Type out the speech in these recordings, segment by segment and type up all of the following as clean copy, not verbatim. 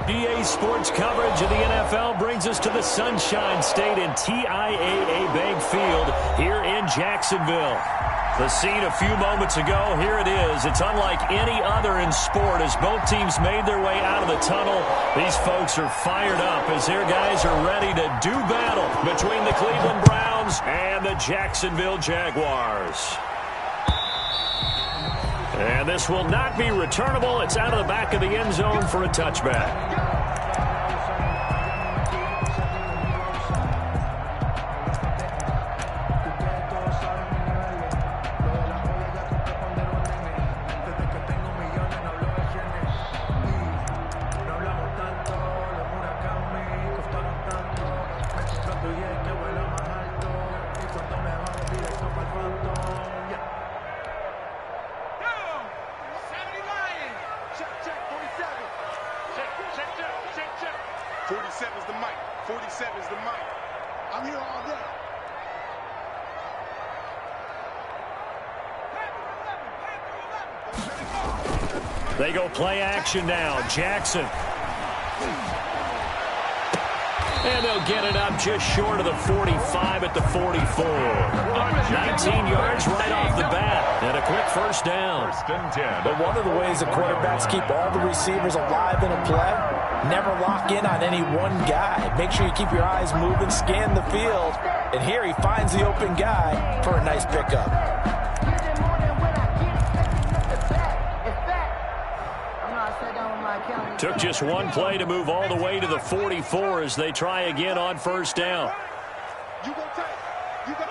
EA Sports coverage of the NFL brings us to the Sunshine State and TIAA Bank Field here in Jacksonville. The scene a few moments ago, here it is. It's unlike any other in sport as both teams made their way out of the tunnel. These folks are fired up as their guys are ready to do battle between the Cleveland Browns and the Jacksonville Jaguars. And this will not be returnable. It's out of the back of the end zone for a touchback. They go play action now. Jackson. And they'll get it up just short of the 45 at the 44. 19 yards right off the bat. And a quick first down. First and 10. But one of the ways the quarterbacks keep all the receivers alive in a play, never lock in on any one guy. Make sure you keep your eyes moving, scan the field. And here he finds the open guy for a nice pickup. Took just one play to move all the way to the 44 as they try again on first down. You go take. You go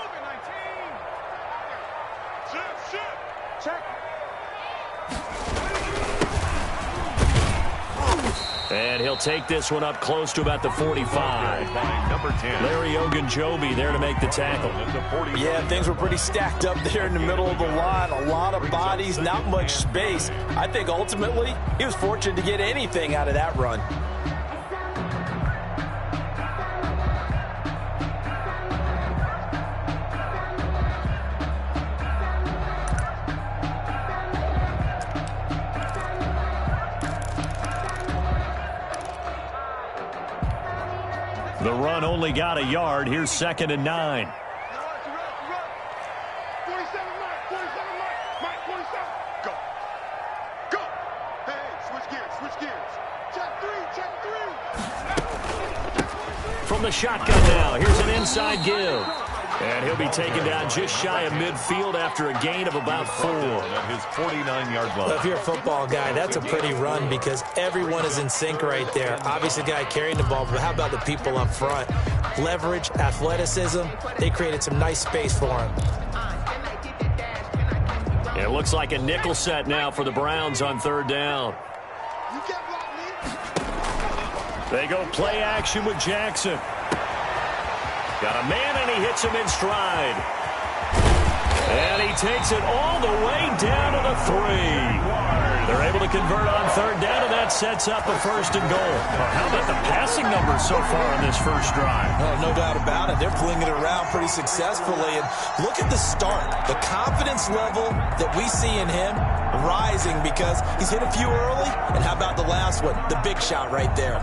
19. Check. And he'll take this one up close to about the 45. Number 10. Larry Ogunjobi there to make the tackle. Yeah, things were pretty stacked up there in the middle of the line. A lot of bodies, not much space. I think ultimately he was fortunate to get anything out of that run. The run only got a yard. Here's 2nd and 9. 47, Mike, 47. Go. Hey, switch gears. Check three. From the shotgun now, here's an inside give. And he'll be taken down just shy of midfield after a gain of about 4. At his 49-yard line. Well, if you're a football guy, that's a pretty run because everyone is in sync right there. Obviously, the guy carrying the ball, but how about the people up front? Leverage, athleticism, they created some nice space for him. It looks like a nickel set now for the Browns on 3rd down. They go play action with Jackson. Got a man, and he hits him in stride. And he takes it all the way down to the 3. They're able to convert on 3rd down, and that sets up a 1st and goal. Well, how about the passing numbers so far on this first drive? Oh, no doubt about it. They're flinging it around pretty successfully. And look at the start. The confidence level that we see in him rising because he's hit a few early. And how about the last one? The big shot right there.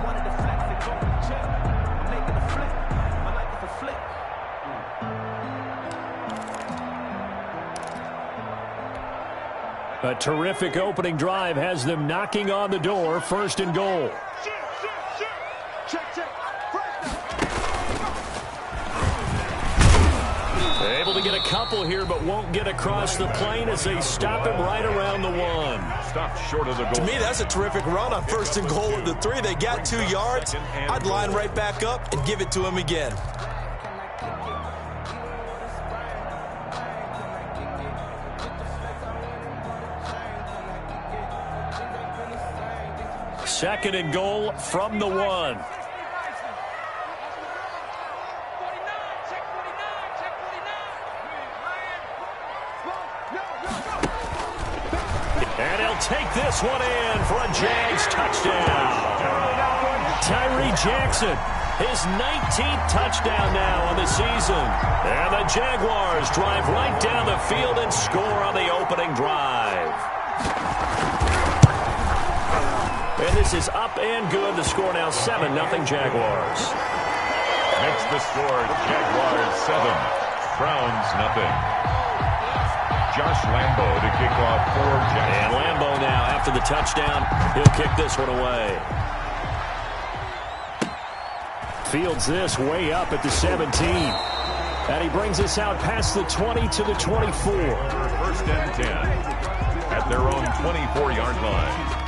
A terrific opening drive has them knocking on the door. 1st and goal. Check. Able to get a couple here, but won't get across the plane as they stop him right around the 1. Stop short of the goal. To me, that's a terrific run on 1st and goal at the 3. They got 2 yards. I'd line right back up and give it to him again. Second and goal from the 1. And he'll take this one in for a Jags touchdown. Tyree Jackson, his 19th touchdown now on the season. And the Jaguars drive right down the field and score on the opening drive. And this is up and good. The score now 7-0 Jaguars. Makes the score Jaguars 7, Browns nothing. Josh Lambo to kick off for Jacksonville. And Lambo now, after the touchdown, he'll kick this one away. Fields this way up at the 17. And he brings us out past the 20 to the 24. First and 10 at their own 24-yard line.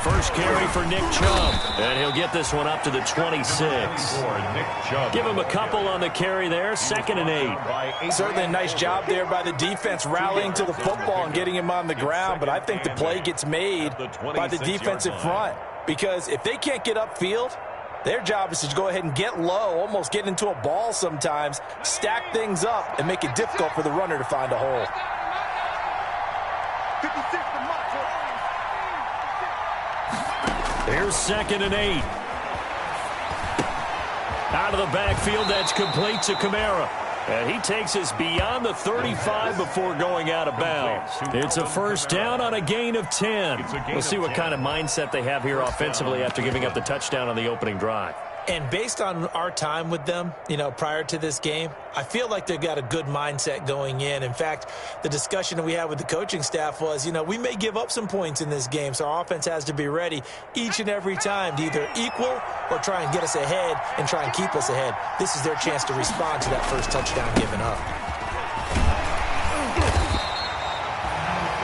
First carry for Nick Chubb, and he'll get this one up to the 26. Give him a couple on the carry there, 2nd and 8. Certainly a nice job there by the defense rallying to the football and getting him on the ground, but I think the play gets made by the defensive front, because if they can't get upfield, their job is to go ahead and get low, almost get into a ball sometimes, stack things up, and make it difficult for the runner to find a hole. 56 to Here's 2nd and 8. Out of the backfield, that's complete to Kamara. And he takes us beyond the 35 before going out of bounds. It's a first down on a gain of 10. We'll see what kind of mindset they have here offensively after giving up the touchdown on the opening drive. And based on our time with them, prior to this game, I feel like they've got a good mindset going in. In fact, the discussion that we had with the coaching staff was, we may give up some points in this game, so our offense has to be ready each and every time to either equal or try and get us ahead and try and keep us ahead. This is their chance to respond to that first touchdown given up.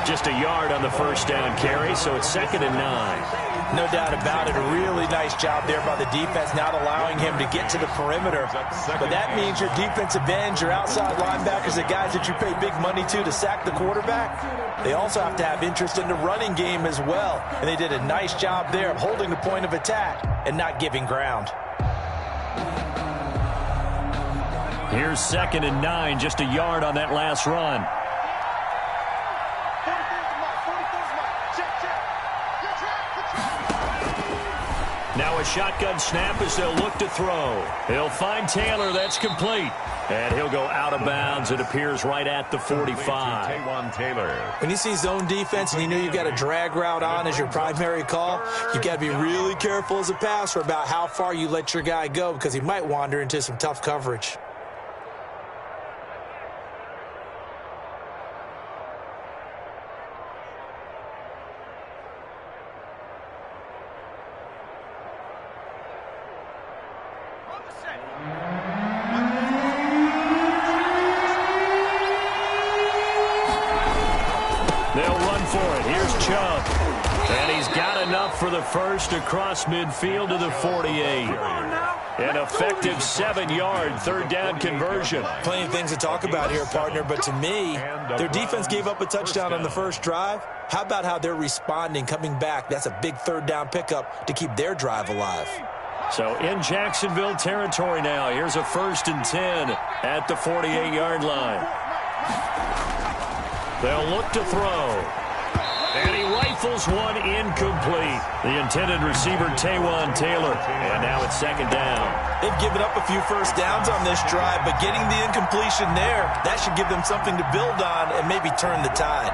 Just a yard on the first down carry, so it's 2nd and 9. No doubt about it. A really nice job there by the defense, not allowing him to get to the perimeter. But that means your defensive ends, your outside linebackers, the guys that you pay big money to sack the quarterback, they also have to have interest in the running game as well. And they did a nice job there of holding the point of attack and not giving ground. Here's 2nd and 9, just a yard on that last run. Now a shotgun snap as they'll look to throw. He'll find Taylor. That's complete. And he'll go out of bounds. It appears right at the 45. When you see zone defense and you know you've got a drag route on as your primary call, you've got to be really careful as a passer about how far you let your guy go because he might wander into some tough coverage. For the first across midfield to the 48. An effective 7-yard third down conversion. Plenty of things to talk about here, partner, but to me, their defense gave up a touchdown on the first drive. How about how they're responding, coming back? That's a big third down pickup to keep their drive alive. So in Jacksonville territory now, here's a 1st and 10 at the 48-yard line. They'll look to throw. And he rifles one incomplete. The intended receiver, Taywan Taylor. And now it's 2nd down. They've given up a few first downs on this drive, but getting the incompletion there, that should give them something to build on and maybe turn the tide.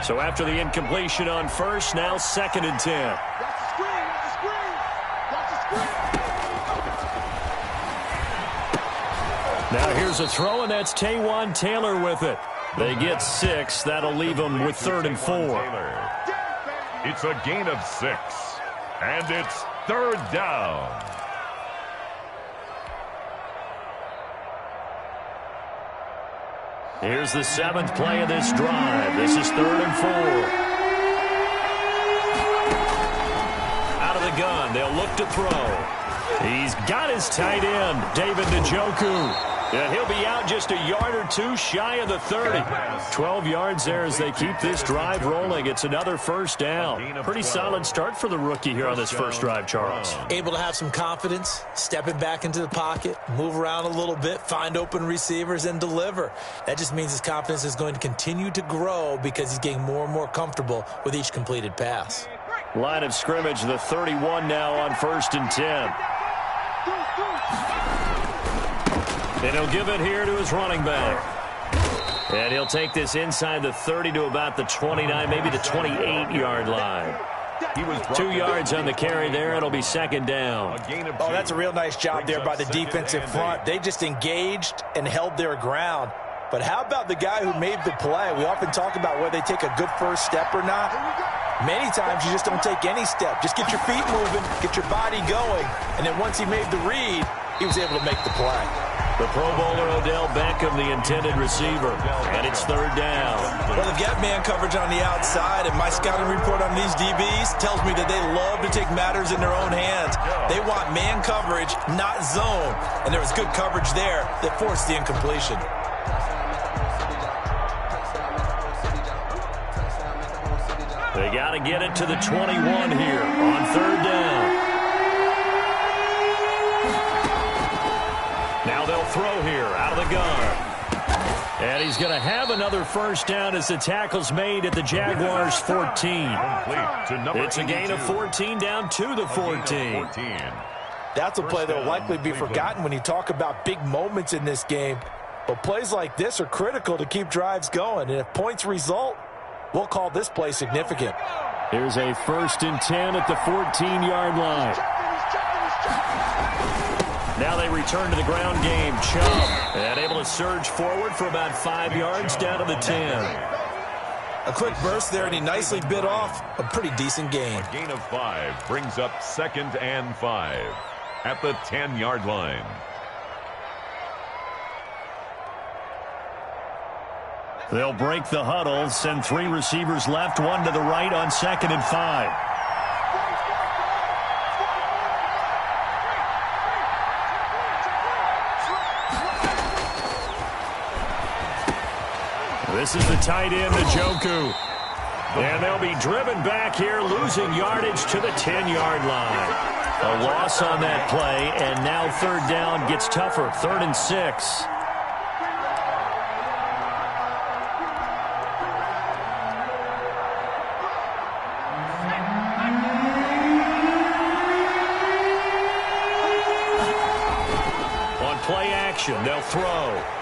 So after the incompletion on first, now 2nd and 10. Now here's a throw, and that's Taywan Taylor with it. They get 6. That'll leave them with 3rd and 4. It's a gain of 6. And it's 3rd down. Here's the 7th play of this drive. This is 3rd and 4. Out of the gun, they'll look to throw. He's got his tight end, David Njoku. And he'll be out just a yard or two shy of the 30. 12 yards there as they keep this drive rolling. It's another first down. Pretty solid start for the rookie here on this first drive, Charles. Able to have some confidence, stepping back into the pocket, move around a little bit, find open receivers, and deliver. That just means his confidence is going to continue to grow because he's getting more and more comfortable with each completed pass. Line of scrimmage, the 31 now on 1st and 10. And he'll give it here to his running back. And he'll take this inside the 30 to about the 29, maybe the 28-yard line. He was 2 yards on the carry there. It'll be second down. Oh, that's a real nice job there by the defensive front. They just engaged and held their ground. But how about the guy who made the play? We often talk about whether they take a good first step or not. Many times you just don't take any step. Just get your feet moving, get your body going. And then once he made the read, he was able to make the play. The Pro Bowler Odell Beckham, the intended receiver, and it's third down. Well, they've got man coverage on the outside, and my scouting report on these DBs tells me that they love to take matters in their own hands. They want man coverage, not zone, and there was good coverage there that forced the incompletion. They got to get it to the 21 here on third down. Now they'll throw here out of the gun. And he's going to have another first down as the tackle's made at the Jaguars' 14. It's a gain of 14 down to the 14. That's a play that will likely be forgotten when you talk about big moments in this game. But plays like this are critical to keep drives going. And if points result, we'll call this play significant. Here's a 1st and 10 at the 14-yard line. Now they return to the ground game. Chubb, and able to surge forward for about 5 yards down to the 10. A quick burst there, and he nicely bit off a pretty decent gain. A gain of 5 brings up 2nd and 5 at the 10-yard line. They'll break the huddle, send 3 receivers left, 1 to the right on 2nd and 5. This is the tight end, Njoku. And they'll be driven back here, losing yardage to the 10-yard line. A loss on that play, and now third down gets tougher. 3rd and 6. On play action, they'll throw.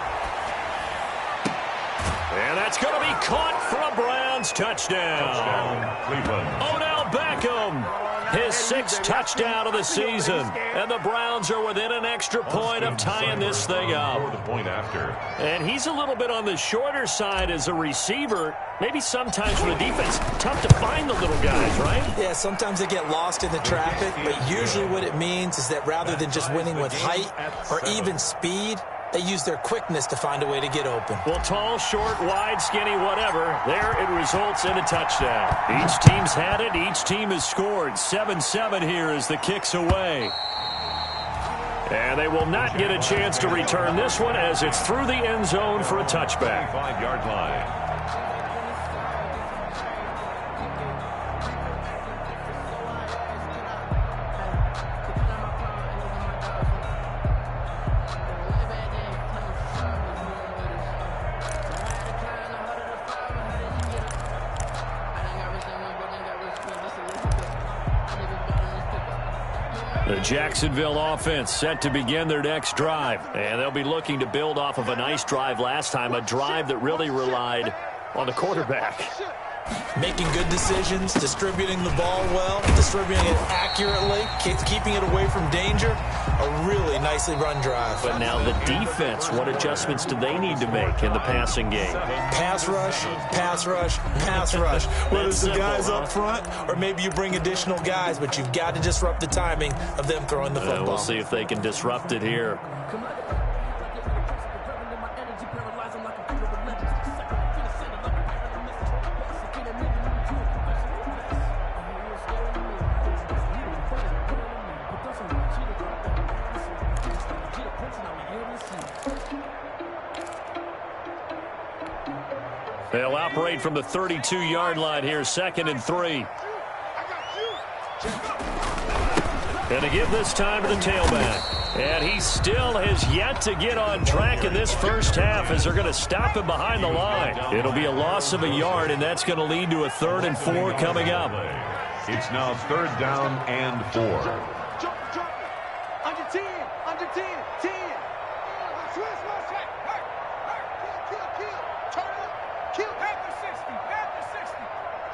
And that's going to be caught for a Browns touchdown. Cleveland. Odell Beckham, his 6th touchdown of the season. And the Browns are within an extra point of tying this thing up. The point after. And he's a little bit on the shorter side as a receiver. Maybe sometimes for the defense, tough to find the little guys, right? Yeah, sometimes they get lost in the traffic, but usually what it means is that rather than just winning with height or even speed, they use their quickness to find a way to get open. Well, tall, short, wide, skinny, whatever, there it results in a touchdown. Each team's had it. Each team has scored. 7-7 here as the kick's away. And they will not get a chance to return this one as it's through the end zone for a touchback. 5-yard line. The Jacksonville offense set to begin their next drive. And they'll be looking to build off of a nice drive last time, a drive that really relied on the quarterback. Making good decisions, distributing the ball well, distributing it accurately, keeping it away from danger. A really nicely run drive. But now the defense, what adjustments do they need to make in the passing game? Pass rush, pass rush, pass rush. Whether it's the guys up front or maybe you bring additional guys, but you've got to disrupt the timing of them throwing the football. We'll see if they can disrupt it here. They'll operate from the 32-yard line here, 2nd and 3. And to give this time to the tailback. And he still has yet to get on track in this first half as they're going to stop him behind the line. It'll be a loss of a yard, and that's going to lead to a 3rd and 4 coming up. It's now 3rd down and 4. Jump. Under 10. Under 10. 10. Switch. Kill. Turn it up. Kill. After 60.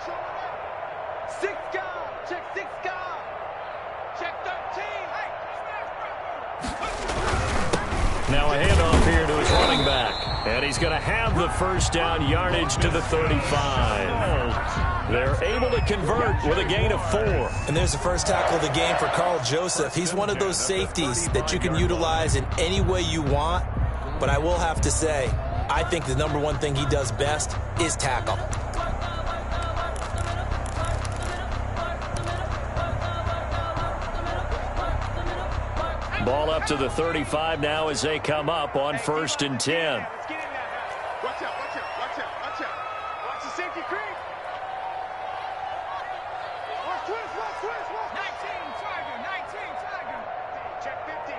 Show it up. 6 guard. Check 6 guard. Check 13. Hey. Now a handoff here to his running back. And he's going to have the first down yardage to the 35. They're able to convert with a gain of 4. And there's the first tackle of the game for Carl Joseph. He's one of those safeties that you can utilize in any way you want. But I will have to say, I think the number one thing he does best is tackle. Ball up to the 35 now as they come up on 1st and 10. Watch out. Watch the safety creep. Watch twist. 19 Tiger. Check 50.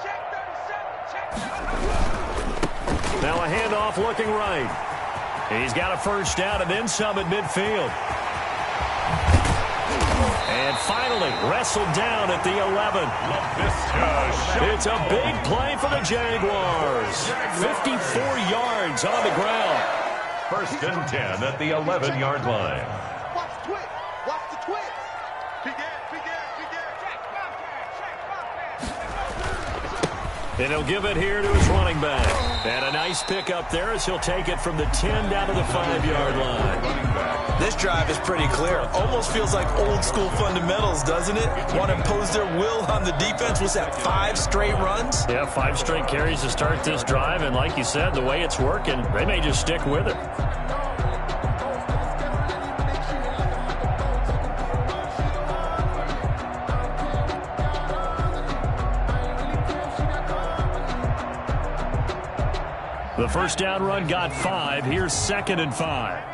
Check 37. Now a handoff looking right. He's got a first down and then some at midfield. And finally wrestled down at the 11. It's a big play for the Jaguars. 54 yards on the ground. 1st and 10 at the 11-yard line. Watch the twist. Big air. And he'll give it here to his running back. And a nice pick up there as he'll take it from the 10 down to the 5-yard line. This drive is pretty clear. Almost feels like old school fundamentals, doesn't it? Want to impose their will on the defense. Was that 5 straight runs? Yeah, 5 straight carries to start this drive. And like you said, the way it's working, they may just stick with it. The first down run got 5. Here's 2nd and 5.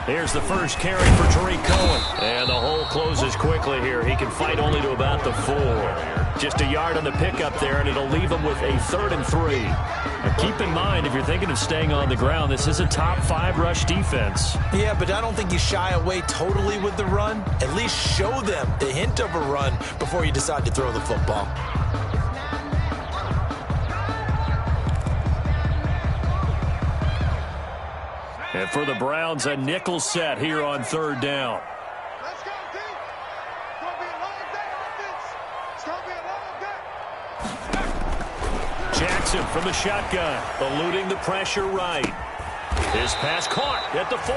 Here's the first carry for Tariq Cohen. And the hole closes quickly here. He can fight only to about the 4. Just a yard on the pickup there, and it'll leave him with a 3rd and 3. Now keep in mind, if you're thinking of staying on the ground, this is a top 5 rush defense. Yeah, but I don't think you shy away totally with the run. At least show them the hint of a run before you decide to throw the football. And for the Browns, a nickel set here on 3rd down. Let's go, D. It's going to be a long day, offense. It's going to be a long day. Jackson from the shotgun, eluding the pressure right. His pass caught at the 4.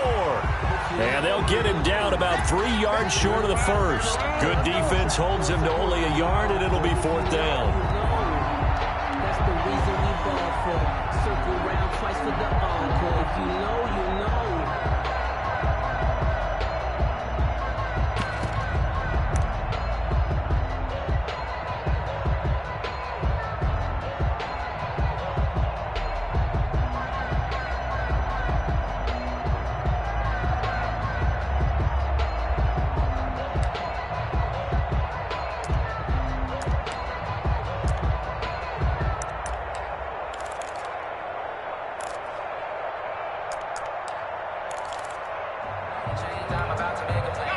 And they'll get him down about 3 yards short of the first. Good defense holds him to only a yard, and it'll be 4th down. That's the reason we ball for. Circle round twice for the encore. If you know, you know.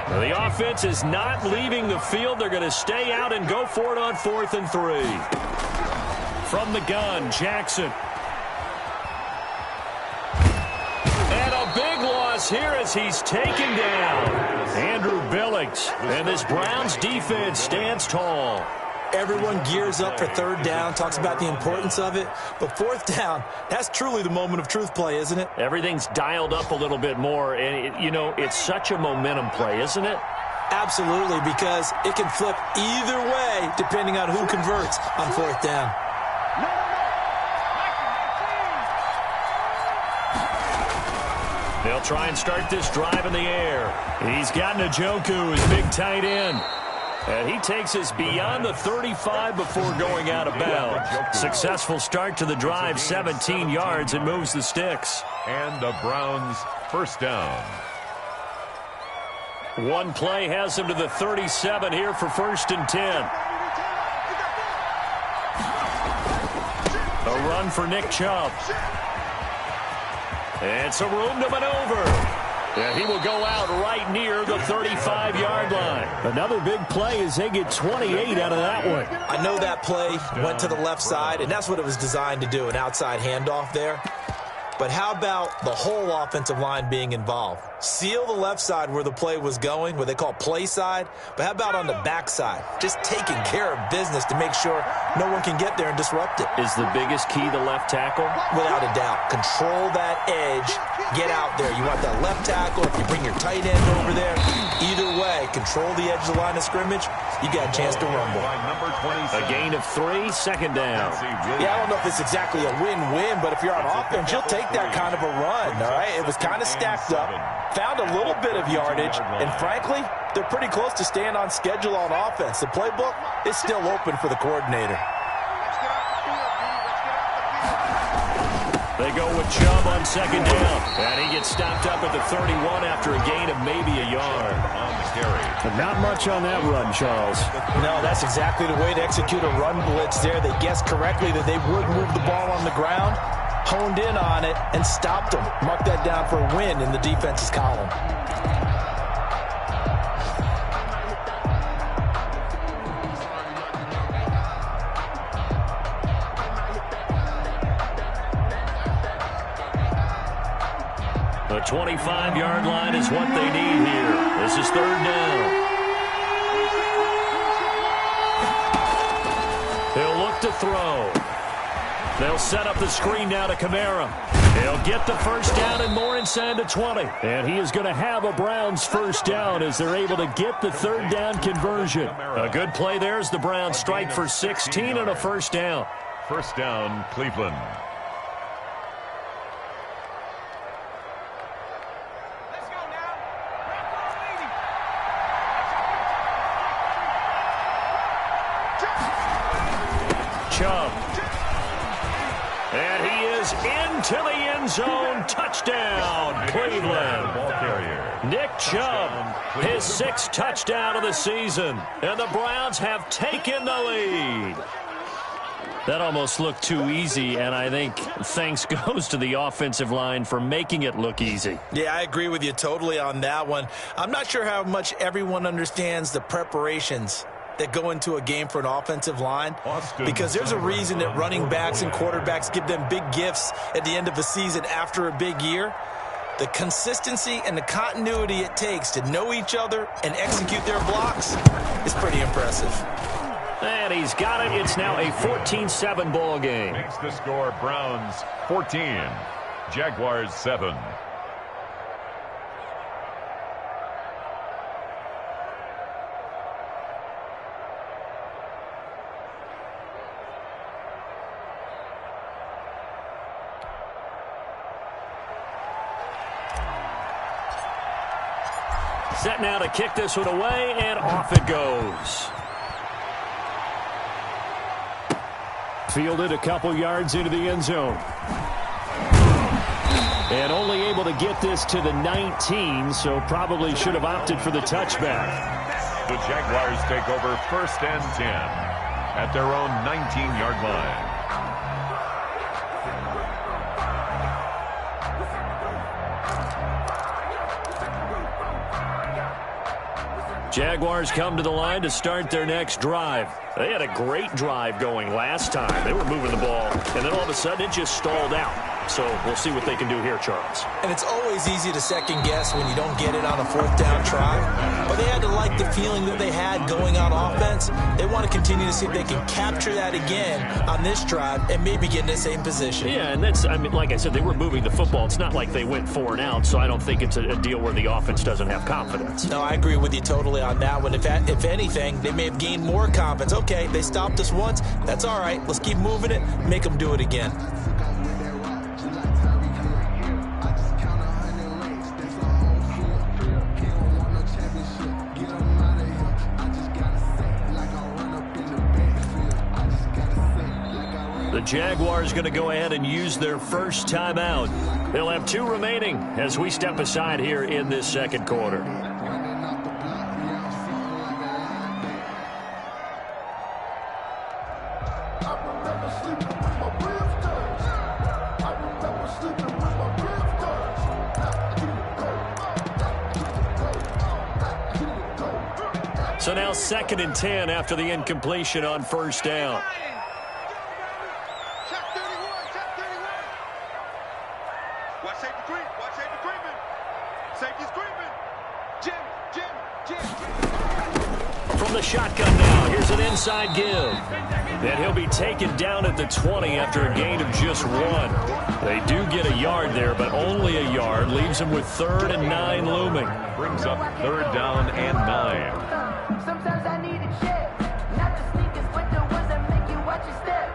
The offense is not leaving the field. They're going to stay out and go for it on 4th and 3. From the gun, Jackson. And a big loss here as he's taken down. Andrew Billings. And this Browns defense stands tall. Everyone gears up for 3rd down, talks about the importance of it. But 4th down, that's truly the moment of truth play, isn't it? Everything's dialed up a little bit more. And, it's such a momentum play, isn't it? Absolutely, because it can flip either way depending on who converts on 4th down. They'll try and start this drive in the air. He's got Njoku, his big tight end. And he takes us beyond the 35 before going out of bounds. Successful start to the drive, 17 yards, and moves the sticks. And the Browns first down. One play has him to the 37 here for 1st and 10. A run for Nick Chubb. It's a room to maneuver. And he will go out right near the 35-yard line. Another big play as they get 28 out of that one. I know that play went to the left side, and that's what it was designed to do, an outside handoff there. But how about the whole offensive line being involved? Seal the left side where the play was going, what they call play side. But how about on the back side? Just taking care of business to make sure no one can get there and disrupt it. Is the biggest key the left tackle? Without a doubt. Control that edge. Get out there. You want that left tackle. If you bring your tight end over there, either way, control the edge of the line of scrimmage. You got a chance to rumble. A gain of 3, 2nd down. Yeah, I don't know if it's exactly a win-win, but if you're on offense, you'll take that kind of a run, all right? It was kind of stacked up, found a little bit of yardage, and frankly, they're pretty close to staying on schedule on offense. The playbook is still open for the coordinator. They go with Chubb on 2nd down, and he gets stopped up at the 31 after a gain of maybe a yard. On the carry. But not much on that run, Charles. No, that's exactly the way to execute a run blitz there. They guessed correctly that they would move the ball on the ground, honed in on it, and stopped them. Mark that down for a win in the defense's column. The 25-yard line is what they need here. This is 3rd down. They'll look to throw. They'll set up the screen now to Kamara. He'll get the 1st down and more inside the 20. And he is going to have a Browns 1st down as they're able to get the 3rd down conversion. A good play there as the Browns strike for 16 and a 1st down. 1st down, Cleveland. Chubb. And he is into the end zone. Touchdown, Cleveland. Ball carrier. Nick Chubb, his 6th touchdown of the season. And the Browns have taken the lead. That almost looked too easy, and I think thanks goes to the offensive line for making it look easy. Yeah, I agree with you totally on that one. I'm not sure how much everyone understands the preparations that go into a game for an offensive line, because there's a reason that running backs and quarterbacks give them big gifts at the end of a season after a big year. The consistency and the continuity it takes to know each other and execute their blocks is pretty impressive. And he's got it. It's now a 14-7 ball game. Makes the score Browns 14, Jaguars 7. Set now to kick this one away, and off it goes. Fielded a couple yards into the end zone. And only able to get this to the 19, so probably should have opted for the touchback. The Jaguars take over 1st and 10 at their own 19-yard line. Jaguars come to the line to start their next drive. They had a great drive going last time. They were moving the ball, and then all of a sudden it just stalled out. So we'll see what they can do here, Charles. And it's always easy to second guess when you don't get it on a 4th down try. But they had to like the feeling that they had going on offense. They want to continue to see if they can capture that again on this drive and maybe get in the same position. Yeah, and that's, I mean, like I said, they were moving the football. It's not like they went 4 and out, so I don't think it's a deal where the offense doesn't have confidence. No, I agree with you totally on that one. If anything, they may have gained more confidence. Okay, they stopped us once. That's all right. Let's keep moving it. Make them do it again. Jaguars going to go ahead and use their first timeout. They'll have 2 remaining as we step aside here in this second quarter. So now 2nd and 10 after the incompletion on first down. From the shotgun now, here's an inside give. And he'll be taken down at the 20 after a gain of just 1. They do get a yard there, but only a yard. Leaves them with 3rd and 9 looming. Brings up 3rd down and 9. Sometimes I need a check, not the sneakers, but the ones that make you watch your step.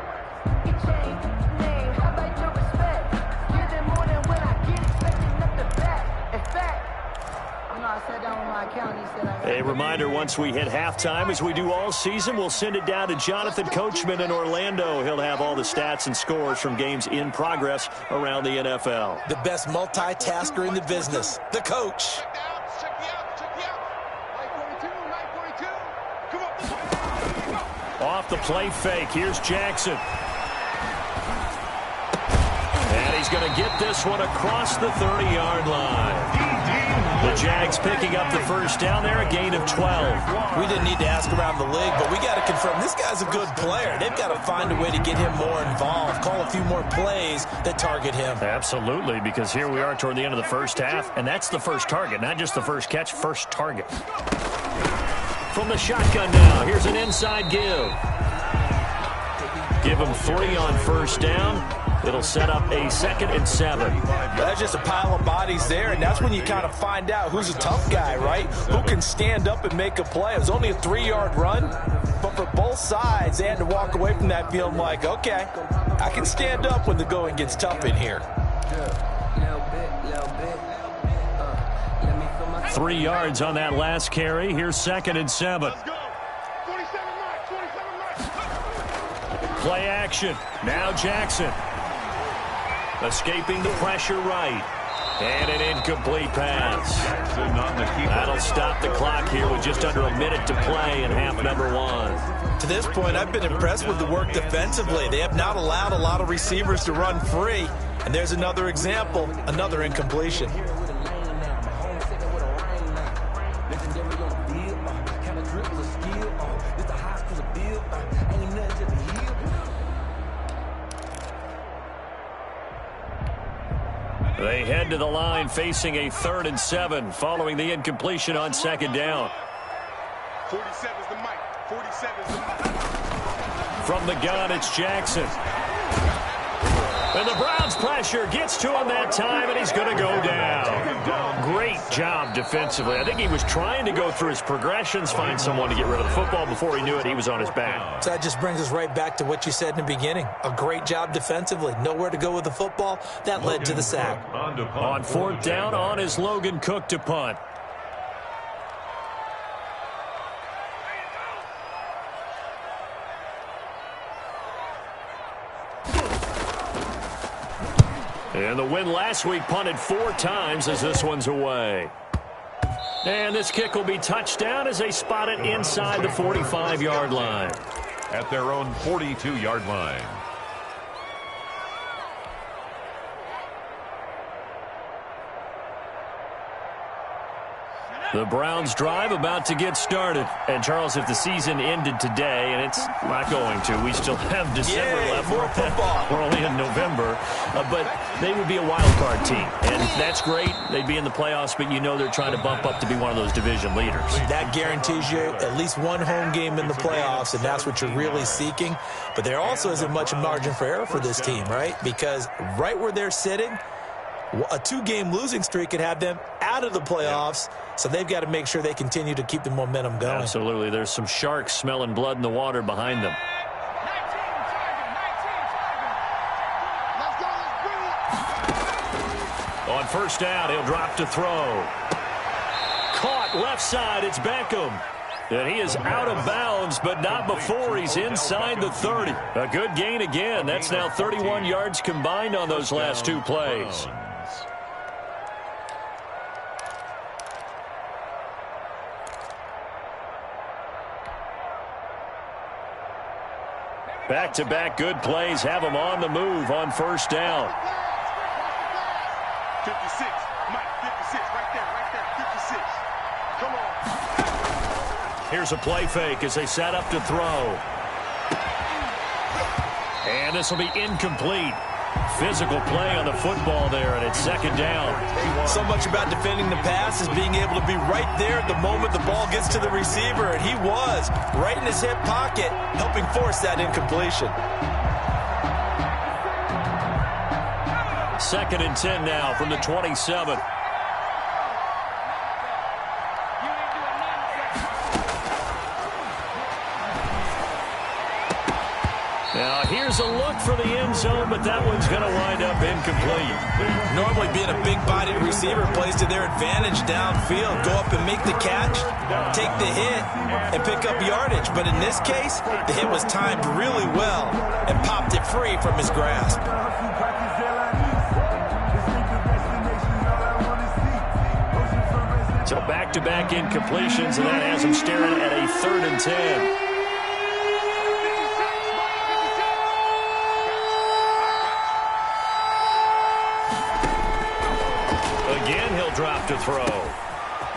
Get changed, name, how about your respect? Give them more than when I get expecting nothing back. In fact, I sat down with my account, he said a reminder, once we hit halftime, as we do all season, we'll send it down to Jonathan Coachman in Orlando. He'll have all the stats and scores from games in progress around the NFL. The best multitasker in the business, the coach. Off the play fake, here's Jackson. And he's going to get this one across the 30-yard line. The Jags picking up the first down there, a gain of 12. We didn't need to ask around the league, but we got to confirm this guy's a good player. They've got to find a way to get him more involved, call a few more plays that target him. Absolutely, because here we are toward the end of the first half, and that's the first target, not just the first catch, first target. From the shotgun now, here's an inside give. Give him 3 on first down. It'll set up a 2nd and 7. That's just a pile of bodies there, and that's when you kind of find out who's a tough guy, right? Who can stand up and make a play. It was only a 3-yard run, but for both sides, they had to walk away from that feeling like, okay, I can stand up when the going gets tough in here. 3 yards on that last carry. Here's 2nd and 7. Play action. Now Jackson. Escaping the pressure right. And an incomplete pass. That'll stop the clock here with just under a minute to play in half number 1. To this point, I've been impressed with the work defensively. They have not allowed a lot of receivers to run free. And there's another example, another incompletion. They head to the line facing a 3rd and 7 following the incompletion on 2nd down. 47's the mic. 47's the mic. From the gun, it's Jackson. And the Browns pressure gets to him that time, and he's going to go down. Great job defensively. I think he was trying to go through his progressions, find someone to get rid of the football. Before he knew it, he was on his back. So that just brings us right back to what you said in the beginning. A great job defensively. Nowhere to go with the football. That led to the sack. On 4th down, on is Logan Cook to punt. And the win last week punted 4 times as this one's away. And this kick will be touchdown as they spot it inside the 45-yard line. At their own 42-yard line. The Browns drive about to get started. And, Charles, if the season ended today, and it's not going to, we still have December left. More football. We're only in November. But they would be a wild card team. And that's great. They'd be in the playoffs, but you know they're trying to bump up to be one of those division leaders. That guarantees you at least one home game in the playoffs, and that's what you're really seeking. But there also isn't much margin for error for this team, right? Because right where they're sitting, a 2-game losing streak could have them out of the playoffs, so they've got to make sure they continue to keep the momentum going. Absolutely. There's some sharks smelling blood in the water behind them. On first down, he'll drop to throw. Caught left side, it's Beckham. And he is out of bounds, but not before he's inside the 30. A good gain again. That's now 31 yards combined on those last two plays. Back-to-back good plays have him on the move on first down. 56. Mike, 56. Right there. 56. Come on. Here's a play fake as they set up to throw. And this will be incomplete. Physical play on the football there, and it's second down. So much about defending the pass is being able to be right there at the moment the ball gets to the receiver, and he was right in his hip pocket, helping force that incompletion. Second and 10 now from the 27. Now, here's a look for the end zone, but that one's going to wind up incomplete. Normally, being a big-bodied receiver plays to their advantage downfield. Go up and make the catch, take the hit, and pick up yardage. But in this case, the hit was timed really well and popped it free from his grasp. So back-to-back incompletions, and that has him staring at a 3rd and 10. Again, he'll drop to throw.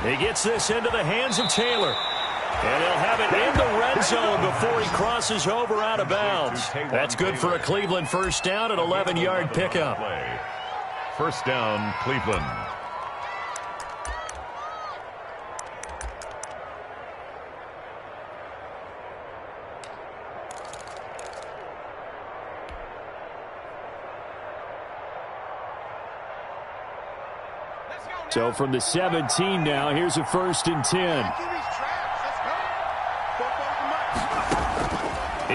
He gets this into the hands of Taylor. And he'll have it in the red zone before he crosses over out of bounds. That's good for a Cleveland first down, an 11-yard pickup. First down, Cleveland. So from the 17 now, here's a 1st and 10.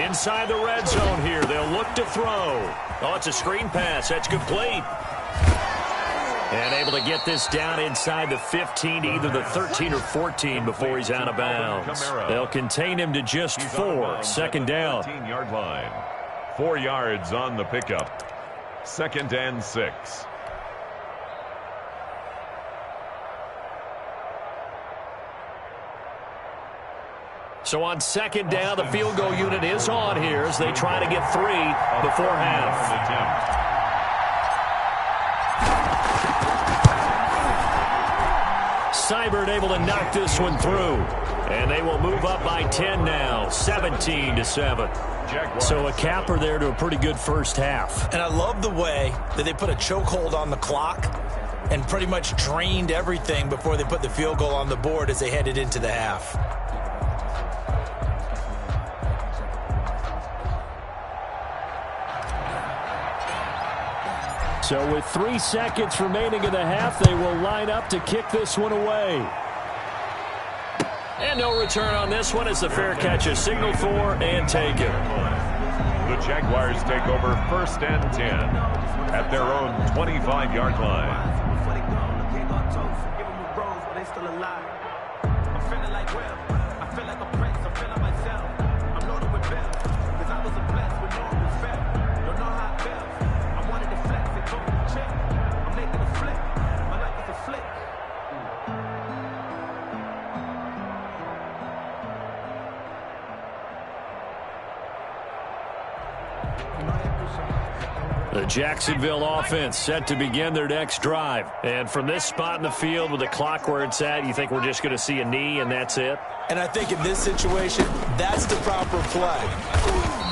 Inside the red zone here, they'll look to throw. Oh, it's a screen pass. That's complete. And able to get this down inside the 15, either the 13 or 14 before he's out of bounds. They'll contain him to just 4. Second down. 15-yard line. 4 yards on the pickup. 2nd and 6. So on second down, the field goal unit is on here as they try to get 3 before half. Seibert able to knock this one through. And they will move up by 10 now, 17-7. So a capper there to a pretty good first half. And I love the way that they put a chokehold on the clock and pretty much drained everything before they put the field goal on the board as they headed into the half. So with 3 seconds remaining in the half, they will line up to kick this one away. And no return on this one as the fair catch is signaled for and taken. The Jaguars take over 1st and 10 at their own 25-yard line. The Jacksonville offense set to begin their next drive. And from this spot in the field with the clock where it's at, you think we're just going to see a knee and that's it? And I think in this situation, that's the proper play.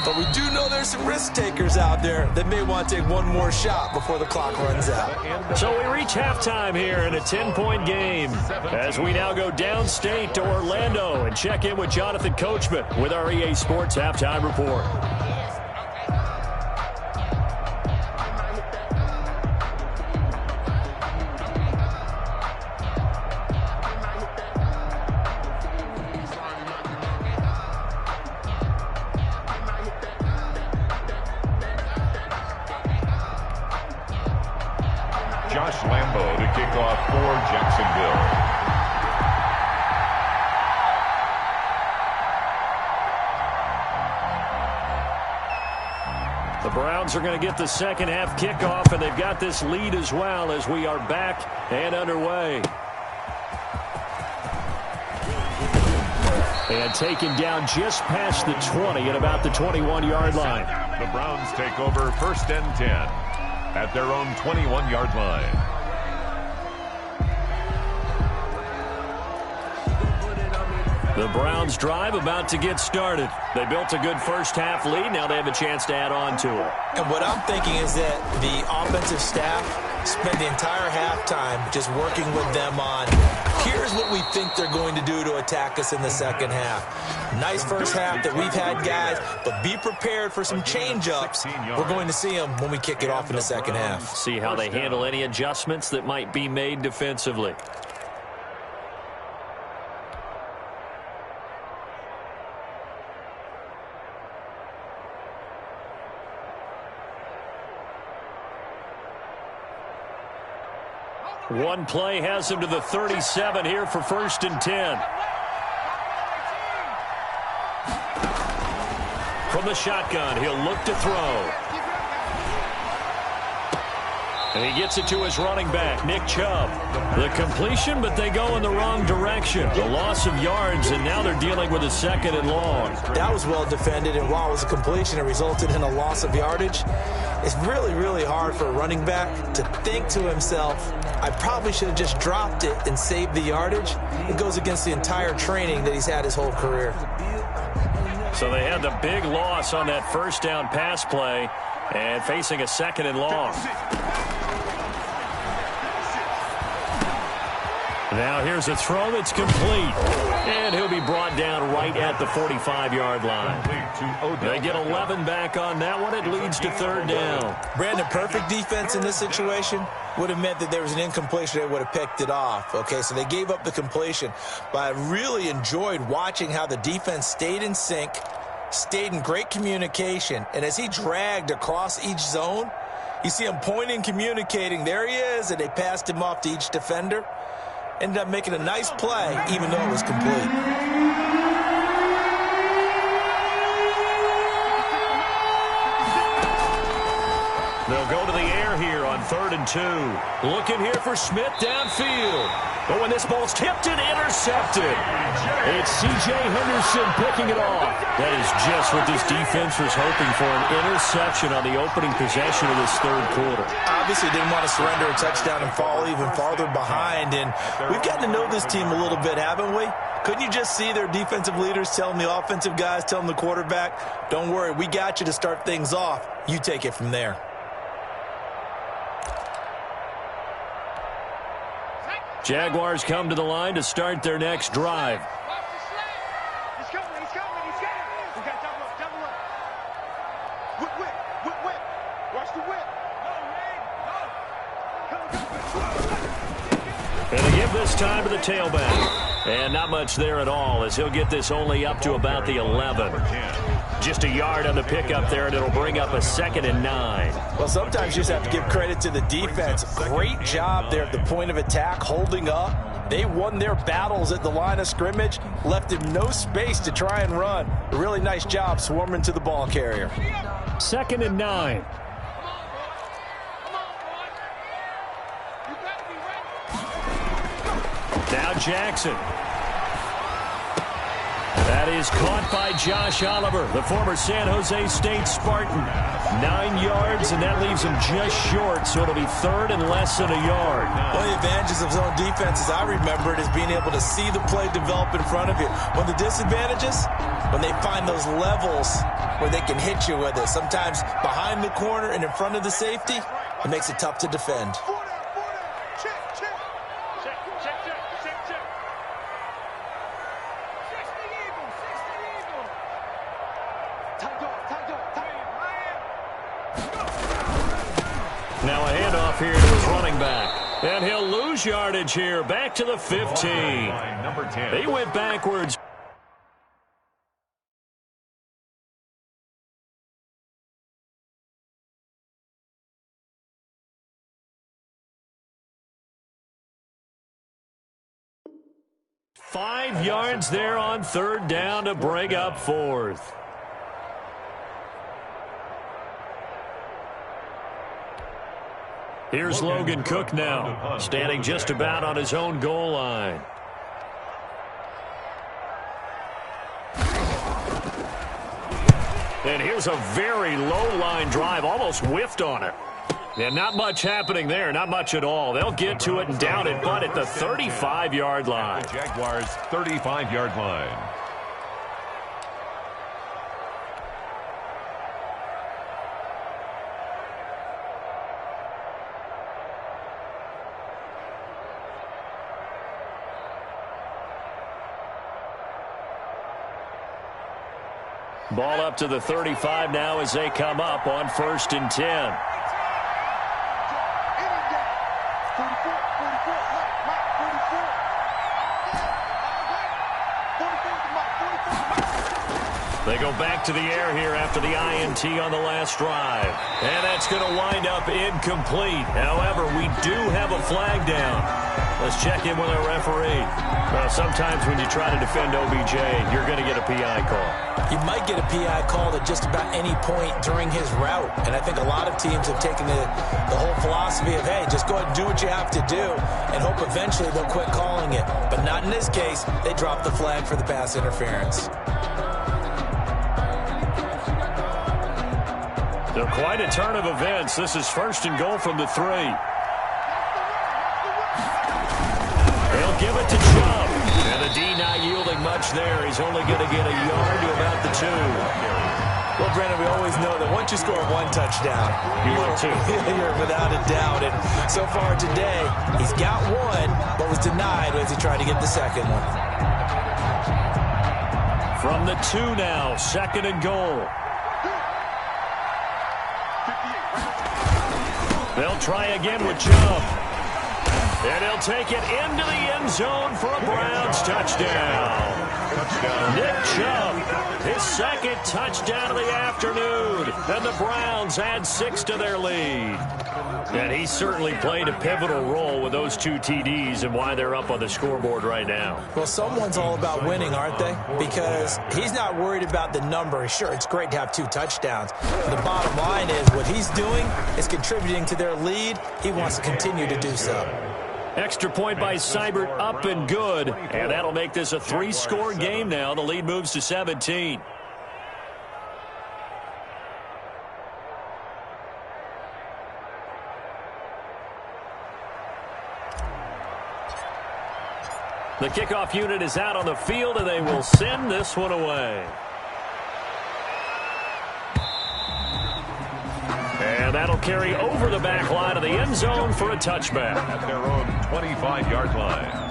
But we do know there's some risk takers out there that may want to take one more shot before the clock runs out. So we reach halftime here in a 10-point game as we now go downstate to Orlando and check in with Jonathan Coachman with our EA Sports Halftime Report. To kick off for Jacksonville. The Browns are going to get the second half kickoff, and they've got this lead as well as we are back and underway. And taken down just past the 20 at about the 21-yard line. The Browns take over 1st and 10 at their own 21-yard line. The Browns drive about to get started. They built a good first half lead. Now they have a chance to add on to it. And what I'm thinking is that the offensive staff spent the entire halftime just working with them on, here's what we think they're going to do to attack us in the second half. Nice first half that we've had, guys, but be prepared for some change-ups. We're going to see them when we kick it off in the second half. See how they handle any adjustments that might be made defensively. One play has him to the 37 here for 1st and 10. From the shotgun, he'll look to throw. And he gets it to his running back, Nick Chubb. The completion, but they go in the wrong direction. The loss of yards, and now they're dealing with a 2nd and long. That was well defended, and while it was a completion, it resulted in a loss of yardage. It's really, really hard for a running back to think to himself, I probably should have just dropped it and saved the yardage. It goes against the entire training that he's had his whole career. So they had the big loss on that first down pass play and facing a 2nd and long. Now here's a throw that's complete. And he'll be brought down right at the 45-yard line. They get 11 back on that one. It leads to 3rd down. Brandon, perfect defense in this situation would have meant that there was an incompletion. They would have picked it off. Okay, so they gave up the completion. But I really enjoyed watching how the defense stayed in sync, stayed in great communication. And as he dragged across each zone, you see him pointing, communicating. There he is, and they passed him off to each defender. Ended up making a nice play, even though it was complete. They'll go to the air here on 3rd and 2. Looking here for Smith downfield. But when this ball's tipped and intercepted, it's C.J. Henderson picking it off. That is just what this defense was hoping for, an interception on the opening possession of this 3rd quarter. Obviously didn't want to surrender a touchdown and fall even farther behind. And we've gotten to know this team a little bit, haven't we? Couldn't you just see their defensive leaders telling the offensive guys, telling the quarterback, don't worry, we got you to start things off. You take it from there. Jaguars come to the line to start their next drive. He's coming. We got double up. Whip. Watch the whip. And they give this time to the tailback. And not much there at all, as he'll get this only up to about the 11. Just a yard on the pickup there, and it'll bring up a 2nd and 9. Well, sometimes you just have to give credit to the defense. Great job there at the point of attack, holding up. They won their battles at the line of scrimmage, left him no space to try and run. A really nice job swarming to the ball carrier. 2nd and 9. Now Jackson. That is caught by Josh Oliver, the former San Jose State Spartan. 9 yards, and that leaves him just short, so it'll be 3rd and less than a yard. One of the advantages of zone defense, as I remember it, is being able to see the play develop in front of you. One of the disadvantages, when they find those levels where they can hit you with it. Sometimes behind the corner and in front of the safety, it makes it tough to defend. Now a handoff here to his running back. And he'll lose yardage here, back to the 15. Number 10. They went backwards. Five yards there on 3rd down to bring up 4th. Here's Logan Cook now, standing just about on his own goal line. And here's a very low line drive, almost whiffed on it. And not much happening there, not much at all. They'll get to it and down it, but at the 35-yard line. The Jaguars' 35-yard line. Ball up to the 35 now as they come up on 1st and 10. They go back to the air here after the INT on the last drive. And that's going to wind up incomplete. However, we do have a flag down. Let's check in with our referee. Well, sometimes when you try to defend OBJ, you're going to get a PI call. You might get a PI call at just about any point during his route. And I think a lot of teams have taken the whole philosophy of, hey, just go ahead and do what you have to do and hope eventually they'll quit calling it. But not in this case. They dropped the flag for the pass interference. So quite a turn of events. This is 1st and goal from the 3. They'll give it to Chubb. And the D not yielding much there. He's only going to get a yard to about the 2. Well, Brandon, we always know that once you score 1 touchdown, you're without a doubt. And so far today, he's got 1, but was denied as he tried to get the second one. From the 2 now, 2nd and goal. They'll try again with Chubb. And he'll take it into the end zone for a Browns touchdown. Nick Chubb, his 2nd touchdown of the afternoon. And the Browns add 6 to their lead. And he certainly played a pivotal role with those 2 TDs and why they're up on the scoreboard right now. Well, someone's all about winning, aren't they? Because he's not worried about the number. Sure, it's great to have 2 touchdowns. The bottom line is what he's doing is contributing to their lead. He wants to continue to do so. Extra point by Seibert, up and good. And that'll make this a 3-score game now. The lead moves to 17. The kickoff unit is out on the field, and they will send this one away. And that'll carry over the back line of the end zone for a touchback. At their own 25-yard line.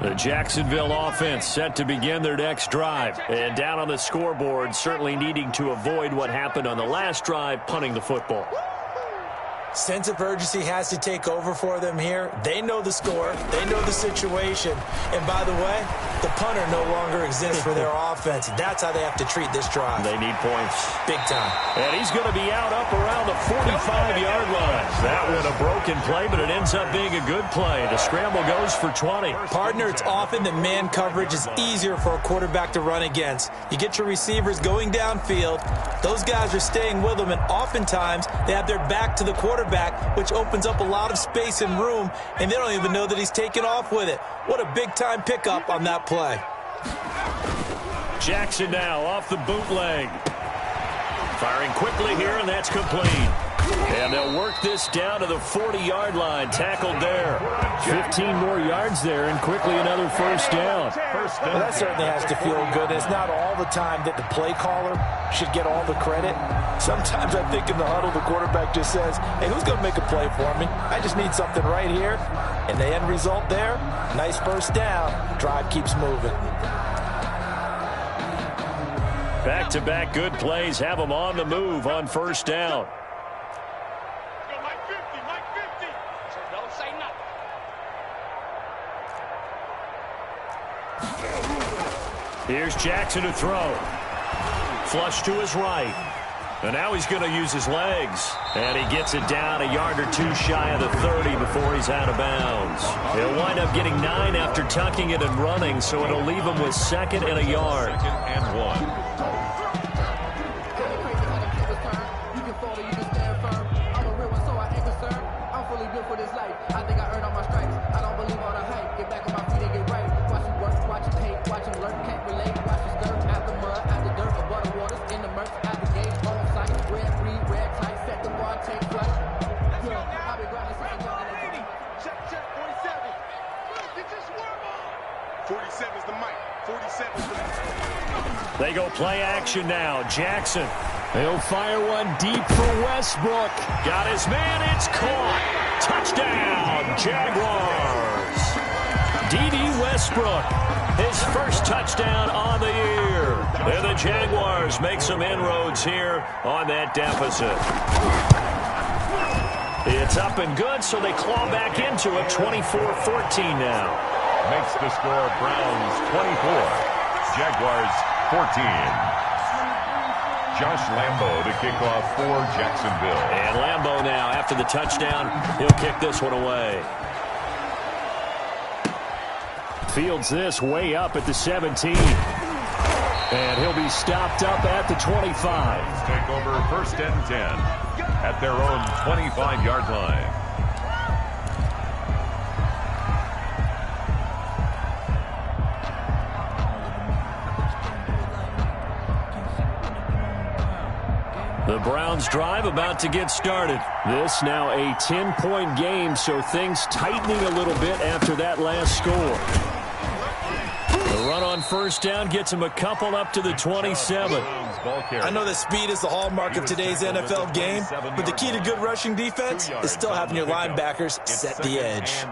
The Jacksonville offense set to begin their next drive. And down on the scoreboard, certainly needing to avoid what happened on the last drive, punting the football. Sense of urgency has to take over for them here. They know the score. They know the situation. And by the way, the punter no longer exists for their offense. That's how they have to treat this drive. They need points. Big time. And he's going to be out up around the 45-yard line. That one a broken play, but it ends up being a good play. The scramble goes for 20. Partner, it's often that man coverage is easier for a quarterback to run against. You get your receivers going downfield. Those guys are staying with them, and oftentimes they have their back to the quarterback, which opens up a lot of space and room, and they don't even know that he's taken off with it. What a big-time pickup on that play. Jackson now off the bootleg. Firing quickly here, and that's complete. And they'll work this down to the 40-yard line. Tackled there. 15 more yards there, and quickly another first down. Well, that certainly has to feel good. It's not all the time that the play caller should get all the credit. Sometimes I think in the huddle, the quarterback just says, hey, who's going to make a play for me? I just need something right here. And the end result there, nice first down. Drive keeps moving. Back-to-back good plays have them on the move on first down. Here's Jackson to throw. Flush to his right. And now he's going to use his legs. And he gets it down a yard or two shy of the 30 before he's out of bounds. He'll wind up getting 9 after tucking it and running, so it'll leave him with 2nd and a yard. 2nd and 1. They go play action now. Jackson. He'll fire one deep for Westbrook. Got his man. It's caught. Touchdown, Jaguars. D.D. Westbrook. His first touchdown on the year. And the Jaguars make some inroads here on that deficit. It's up and good, so they claw back into it. 24-14 now. Makes the score Browns 24. Jaguars 14. Josh Lambo to kick off for Jacksonville. And Lambo now, after the touchdown, he'll kick this one away. Fields this way up at the 17. And he'll be stopped up at the 25. Take over 1st and 10 at their own 25-yard line. The Browns drive about to get started. This now a 10-point game, so things tightening a little bit after that last score. The run on 1st down gets him a couple up to the 27. I know that speed is the hallmark of today's NFL game, but the key to good rushing defense is still having your linebackers set the edge.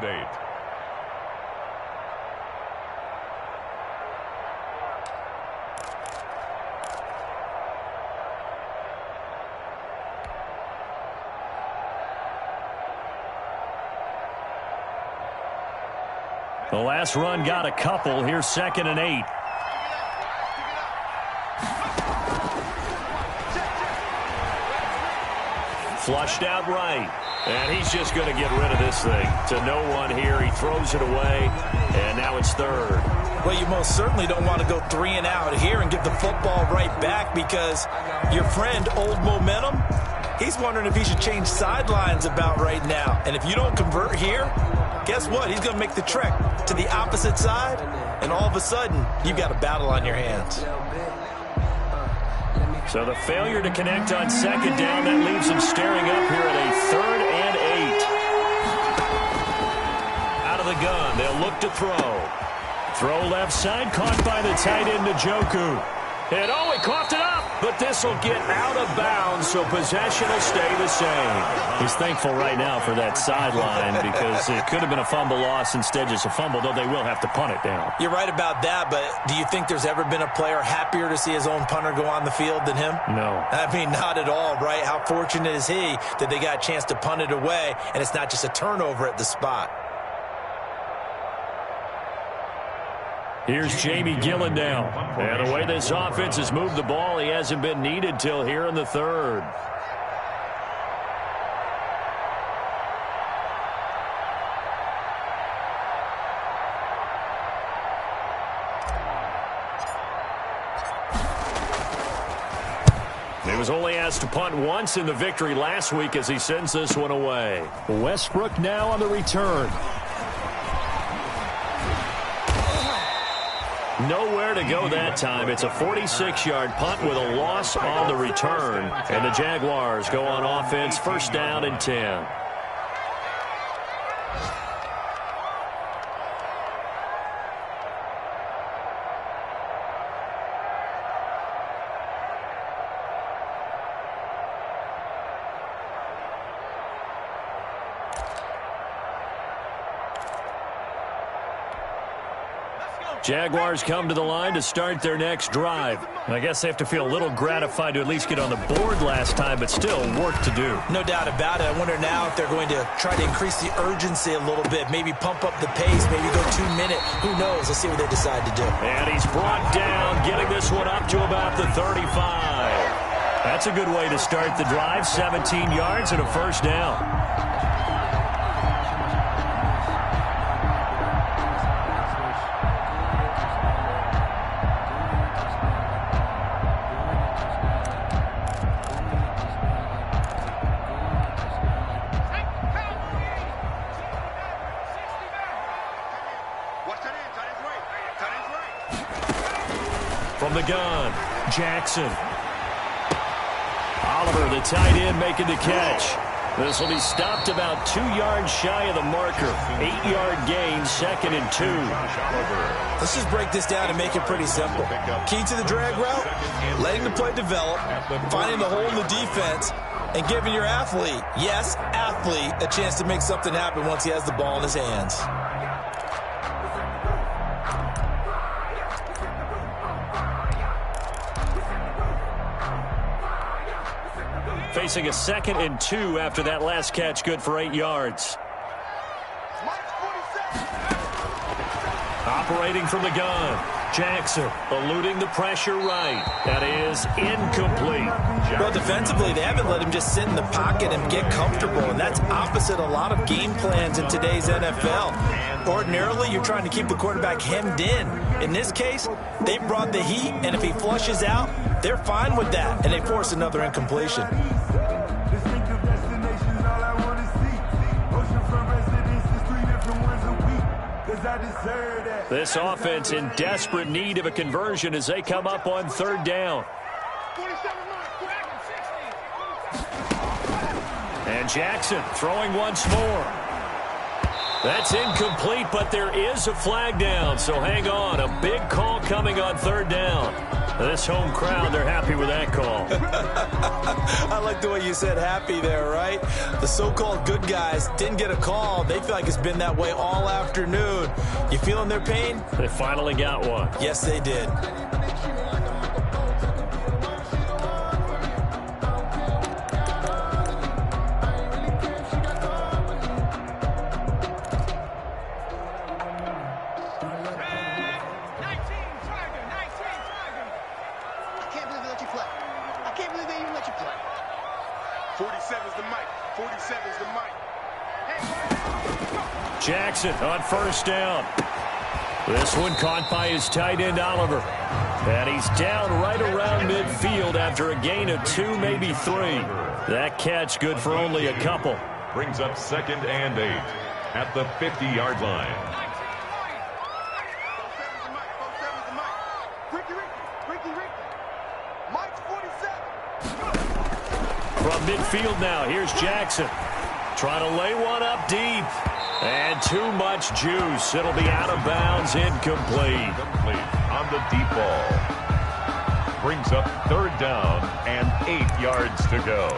The last run got a couple. Here's 2nd and 8. Flushed out right. And he's just going to get rid of this thing. To no one here. He throws it away. And now it's 3rd. Well, you most certainly don't want to go 3 and out here and give the football right back, because your friend, Old Momentum, he's wondering if he should change sidelines about right now. And if you don't convert here, guess what? He's going to make the trek to the opposite side, and all of a sudden, you've got a battle on your hands. So the failure to connect on 2nd down, that leaves him staring up here at a 3rd and 8. Out of the gun, they'll look to throw. Throw left side, caught by the tight end, Njoku. And oh, he coughed it up, but this will get out of bounds, so possession will stay the same. He's thankful right now for that sideline, because it could have been a fumble loss, instead just a fumble, though they will have to punt it down. You're right about that, but do you think there's ever been a player happier to see his own punter go on the field than him? No. I mean, not at all, right? How fortunate is he that they got a chance to punt it away, and it's not just a turnover at the spot. Here's Jamie Gillen now. And the way this offense has moved the ball, he hasn't been needed till here in the 3rd. He was only asked to punt once in the victory last week as he sends this one away. Westbrook now on the return. Nowhere to go that time. It's a 46-yard punt with a loss on the return. And the Jaguars go on offense, 1st down and 10. Jaguars come to the line to start their next drive. I guess they have to feel a little gratified to at least get on the board last time, but still work to do. No doubt about it. I wonder now if they're going to try to increase the urgency a little bit, maybe pump up the pace, maybe go 2-minute. Who knows? Let's see what they decide to do. And he's brought down, getting this one up to about the 35. That's a good way to start the drive. 17 yards and a first down. From the gun, Jackson. Oliver, the tight end, making the catch. This will be stopped about 2 yards shy of the marker. 8-yard gain, 2nd and 2. Let's just break this down and make it pretty simple. Key to the drag route, letting the play develop, finding the hole in the defense, and giving your athlete, yes, athlete, a chance to make something happen once he has the ball in his hands. Facing a 2nd and 2 after that last catch, good for 8 yards. Operating from the gun, Jackson eluding the pressure right. That is incomplete. Well, defensively, they haven't let him just sit in the pocket and get comfortable, and that's opposite a lot of game plans in today's NFL. Ordinarily, you're trying to keep the quarterback hemmed in. In this case, they brought the heat, and if he flushes out, they're fine with that, and they force another incompletion. This offense in desperate need of a conversion as they come up on 3rd down. And Jackson throwing once more. That's incomplete, but there is a flag down, so hang on. A big call coming on 3rd down. This home crowd, they're happy with that call. I like the way you said happy there, right? The so-called good guys didn't get a call. They feel like it's been that way all afternoon. You feeling their pain? They finally got one. Yes, they did. Jackson on 1st down. This one caught by his tight end, Oliver. And he's down right around midfield after a gain of 2, maybe 3. That catch good for only a couple. Brings up 2nd and 8 at the 50-yard line. From midfield now, here's Jackson. Trying to lay one up deep. And too much juice. It'll be out of bounds, incomplete. On the deep ball. Brings up 3rd down and 8 yards to go.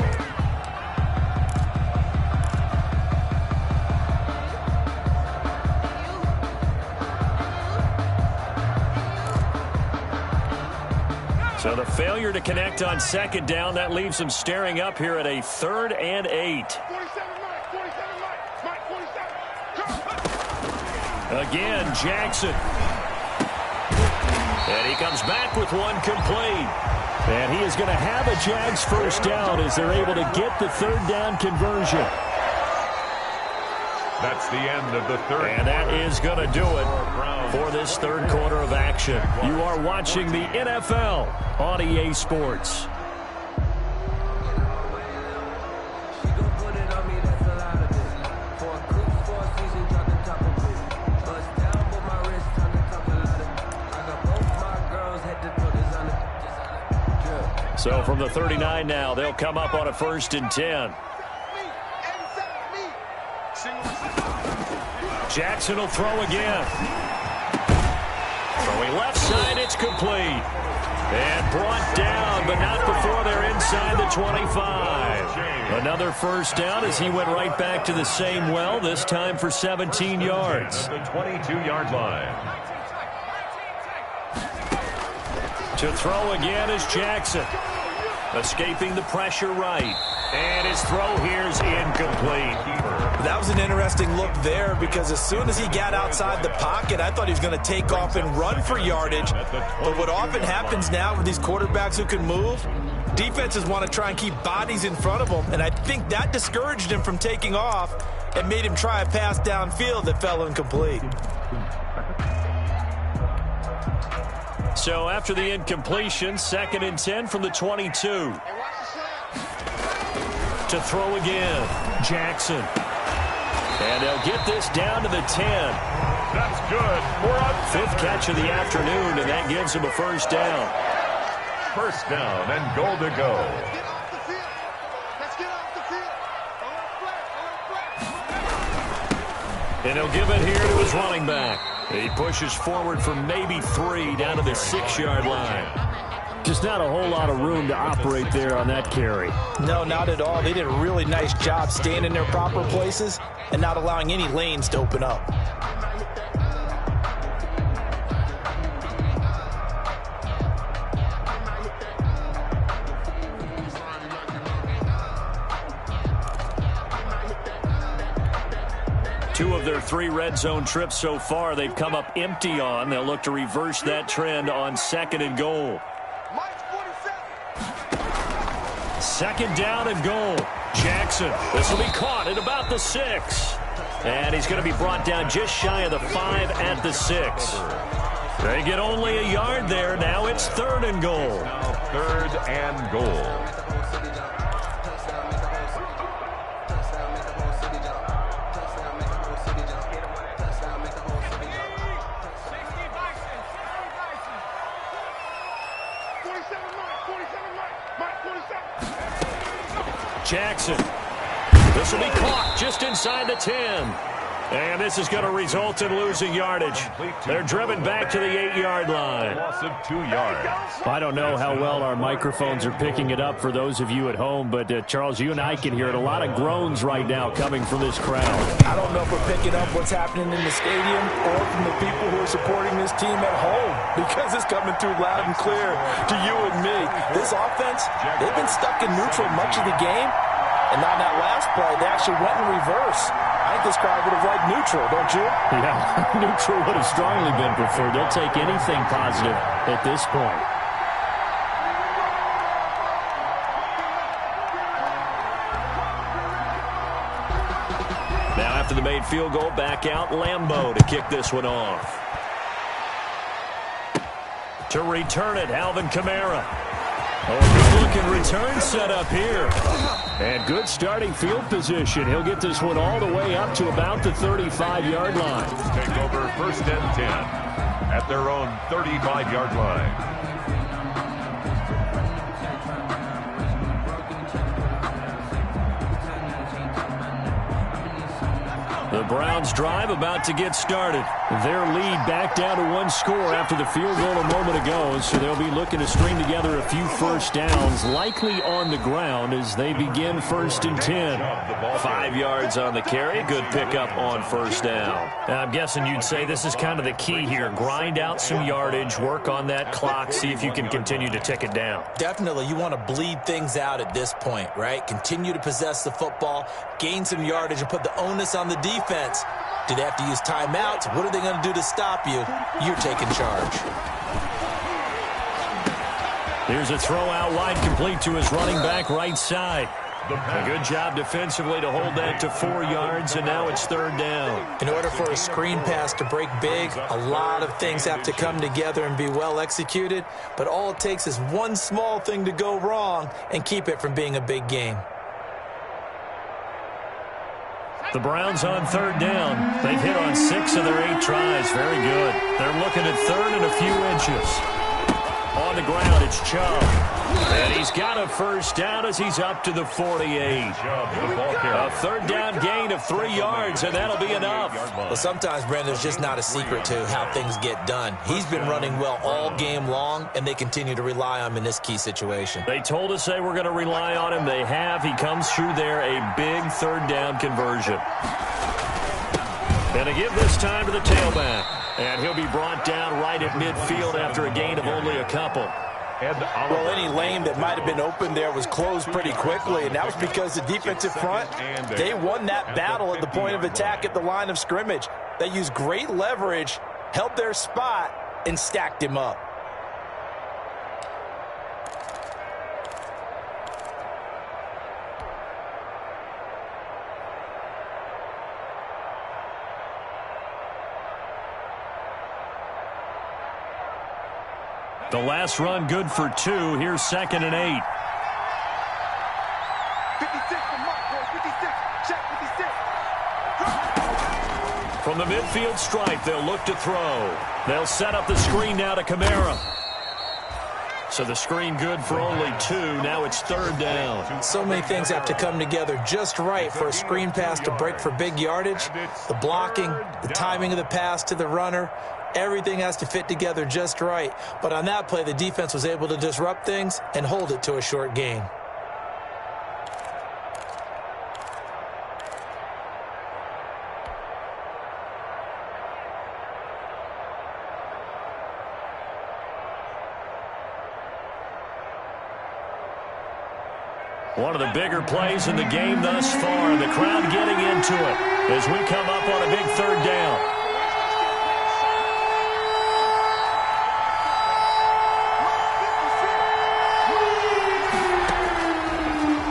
So the failure to connect on 2nd down, that leaves them staring up here at a 3rd and 8. Again, Jackson. And he comes back with one complete. And he is going to have a Jags first down as they're able to get the 3rd down conversion. That's the end of the 3rd. And that is going to do it for this 3rd quarter of action. You are watching the NFL on EA Sports. So from the 39 now, they'll come up on a 1st and 10. Jackson will throw again. Throwing left side, it's complete. And brought down, but not before they're inside the 25. Another first down as he went right back to the same well, this time for 17 yards. The 22-yard line. To throw again is Jackson. Escaping the pressure right. And his throw here is incomplete. That was an interesting look there because as soon as he got outside the pocket, I thought he was going to take off and run for yardage. But what often happens now with these quarterbacks who can move, Defenses want to try and keep bodies in front of them, and I think that discouraged him from taking off and made him try a pass downfield that fell incomplete. So after the incompletion, 2nd and 10 from the 22. To throw again, Jackson. And they'll get this down to the 10. That's good. We're on 5th catch of the afternoon, and that gives him a first down. First down and goal to go. Get off the field. Let's get off the field. And he'll give it here to his running back. He pushes forward for maybe 3 down to the 6-yard line. Just not a whole lot of room to operate there on that carry. No, not at all. They did a really nice job staying in their proper places and not allowing any lanes to open up. Two of their 3 red zone trips so far, they've come up empty on. They'll look to reverse that trend on 2nd and goal. Mike 47. 2nd down and goal. Jackson. This will be caught at about the 6. And he's going to be brought down just shy of the 5 at the 6. They get only a yard there. Now it's 3rd and goal. 3rd and goal. Jackson. This will be caught just inside the 10. And this is going to result in losing yardage. They're driven back to the 8-yard line. Loss of 2 yards. I don't know how well our microphones are picking it up for those of you at home, but Charles, you and I can hear it. A lot of groans right now coming from this crowd. I don't know if we're picking up what's happening in the stadium or from the people who are supporting this team at home, because it's coming through loud and clear to you and me. This offense, they've been stuck in neutral much of the game, and on that last play, they actually went in reverse. I think this crowd would have liked neutral, don't you? Yeah, neutral would have strongly been preferred. They'll take anything positive at this point. Now after the made field goal, back out Lambeau to kick this one off. To return it, Alvin Kamara. Oh, good-looking return set up here. And good starting field position. He'll get this one all the way up to about the 35-yard line. Take over 1st and 10 at their own 35-yard line. The Browns drive about to get started. Their lead back down to 1 score after the field goal a moment ago, so they'll be looking to string together a few first downs, likely on the ground as they begin 1st and 10. 5 yards on the carry. Good pickup on 1st down. Now, I'm guessing you'd say this is kind of the key here. Grind out some yardage, work on that clock, see if you can continue to tick it down. Definitely, you want to bleed things out at this point, right? Continue to possess the football, gain some yardage, and put the onus on the defense. Do they have to use timeouts? What are they going to do to stop you? You're taking charge. Here's a throw out wide, complete to his running back right side. A good job defensively to hold that to 4 yards, and now it's 3rd down. In order for a screen pass to break big, a lot of things have to come together and be well executed, but all it takes is one small thing to go wrong and keep it from being a big game. The Browns on 3rd down. They've hit on 6 of their 8 tries. Very good. They're looking at 3rd and a few inches. On the ground, it's Chubb. And he's got a first down as he's up to the 48. A 3rd down gain of 3 yards, and that'll be enough. Well, sometimes, Brandon, it's just not a secret to how things get done. He's been running well all game long, and they continue to rely on him in this key situation. They told us they were going to rely on him. They have. He comes through there, a big 3rd down conversion. And to give this time to the tailback. And he'll be brought down right at midfield after a gain of only a couple. Well, any lane that might have been open there was closed pretty quickly, and that was because the defensive front, they won that battle at the point of attack at the line of scrimmage. They used great leverage, held their spot, and stacked him up. The last run good for 2. Here's 2nd and 8. 56 for Mike, boys. 56. Check 56. From the midfield stripe, they'll look to throw. They'll set up the screen now to Kamara. So the screen good for only 2. Now it's 3rd down. So many things have to come together just right for a screen pass to break for big yardage. The blocking, the timing of the pass to the runner, everything has to fit together just right. But on that play, the defense was able to disrupt things and hold it to a short gain. One of the bigger plays in the game thus far. The crowd getting into it as we come up on a big 3rd down.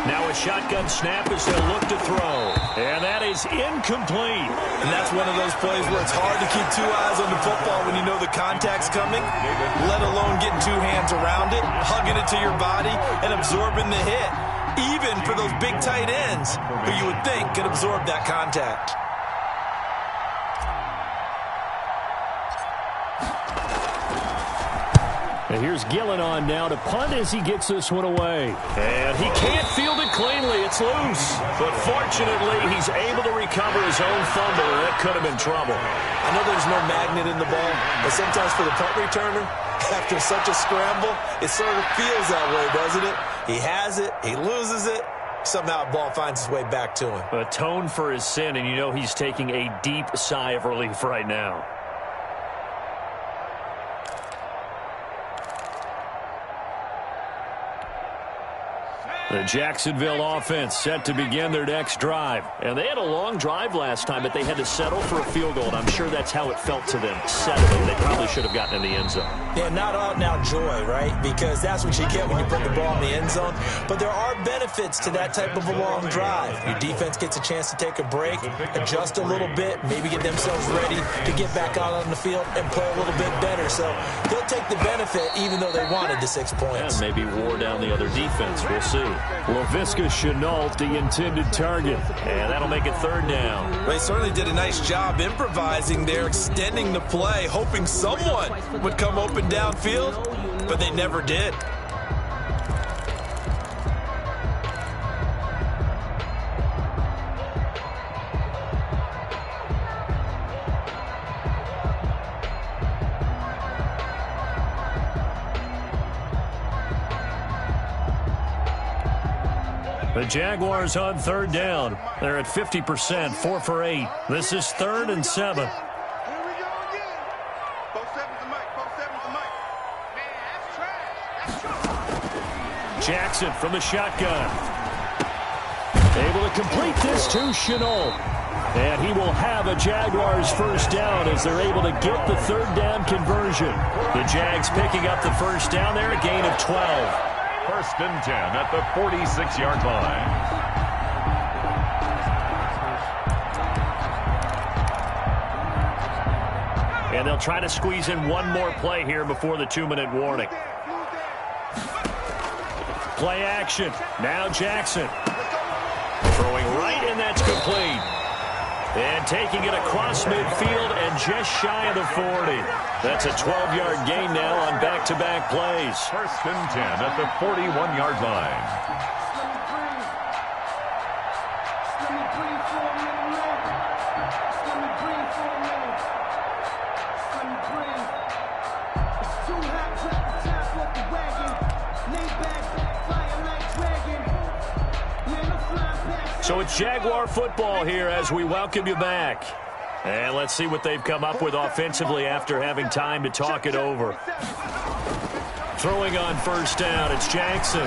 Now a shotgun snap as they'll look to throw. And that is incomplete. And that's one of those plays where it's hard to keep 2 eyes on the football when you know the contact's coming, let alone getting 2 hands around it, hugging it to your body, and absorbing the hit. Even for those big tight ends who you would think could absorb that contact. And here's Gillen on now to punt as he gets this one away. And he can't field it cleanly. It's loose. But fortunately, he's able to recover his own fumble. That could have been trouble. I know there's no magnet in the ball, but sometimes for the punt returner, after such a scramble, it sort of feels that way, doesn't it? He has it, he loses it, somehow the ball finds its way back to him. Atone for his sin, and you know he's taking a deep sigh of relief right now. The Jacksonville offense set to begin their next drive. And they had a long drive last time, but they had to settle for a field goal, and I'm sure that's how it felt to them, settling. They probably should have gotten in the end zone. Yeah, not out-and-out joy, right? Because that's what you get when you put the ball in the end zone. But there are benefits to that type of a long drive. Your defense gets a chance to take a break, adjust a little bit, maybe get themselves ready to get back out on the field and play a little bit better. So they'll take the benefit even though they wanted the 6 points. And maybe wore down the other defense. We'll see. Laviska Shenault, the intended target. And that'll make it 3rd down. They certainly did a nice job improvising there, extending the play, hoping someone would come open downfield, but they never did. The Jaguars on 3rd down. They're at 50%, 4 for 8. This is 3rd and 7. Here we go again. 4-7's the mic. 4-7's the mic. Man, that's trash. That's trash. Jackson from the shotgun. Able to complete this to Shenault. And he will have a Jaguars 1st down as they're able to get the 3rd down conversion. The Jags picking up the 1st down there, a gain of 12. 1st and 10 at the 46-yard line. And they'll try to squeeze in one more play here before the 2-minute warning. Play action. Now Jackson. Throwing right, and that's complete. And taking it across midfield and just shy of the 40. That's a 12-yard gain now on back-to-back plays. 1st and 10 at the 41-yard line. So it's Jaguar football here as we welcome you back. And let's see what they've come up with offensively after having time to talk it over. Throwing on 1st down, it's Jackson.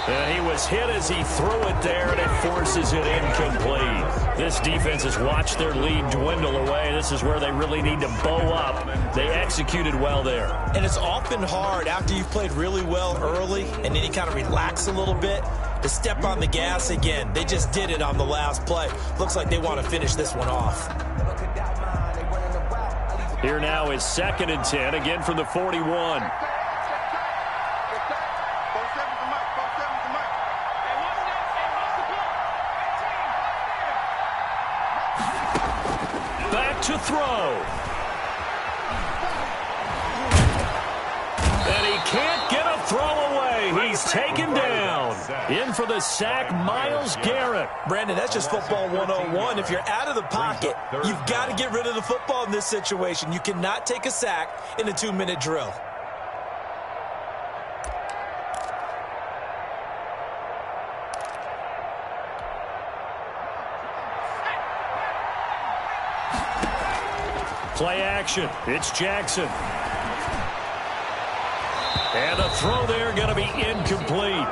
And he was hit as he threw it there, and it forces it incomplete. This defense has watched their lead dwindle away. This is where they really need to bow up. They executed well there. And it's often hard after you've played really well early and then you kind of relax a little bit to step on the gas again. They just did it on the last play. Looks like they want to finish this one off. Here now is 2nd and 10, again from the 41. Back to throw. And he can't get a throw away. He's taken down. In for the sack, Myles Garrett. Brandon, that's just football 101. If you're out of the pocket, you've got to get rid of the football in this situation. You cannot take a sack in a 2-minute drill. Play action. It's Jackson. And a throw there going to be incomplete.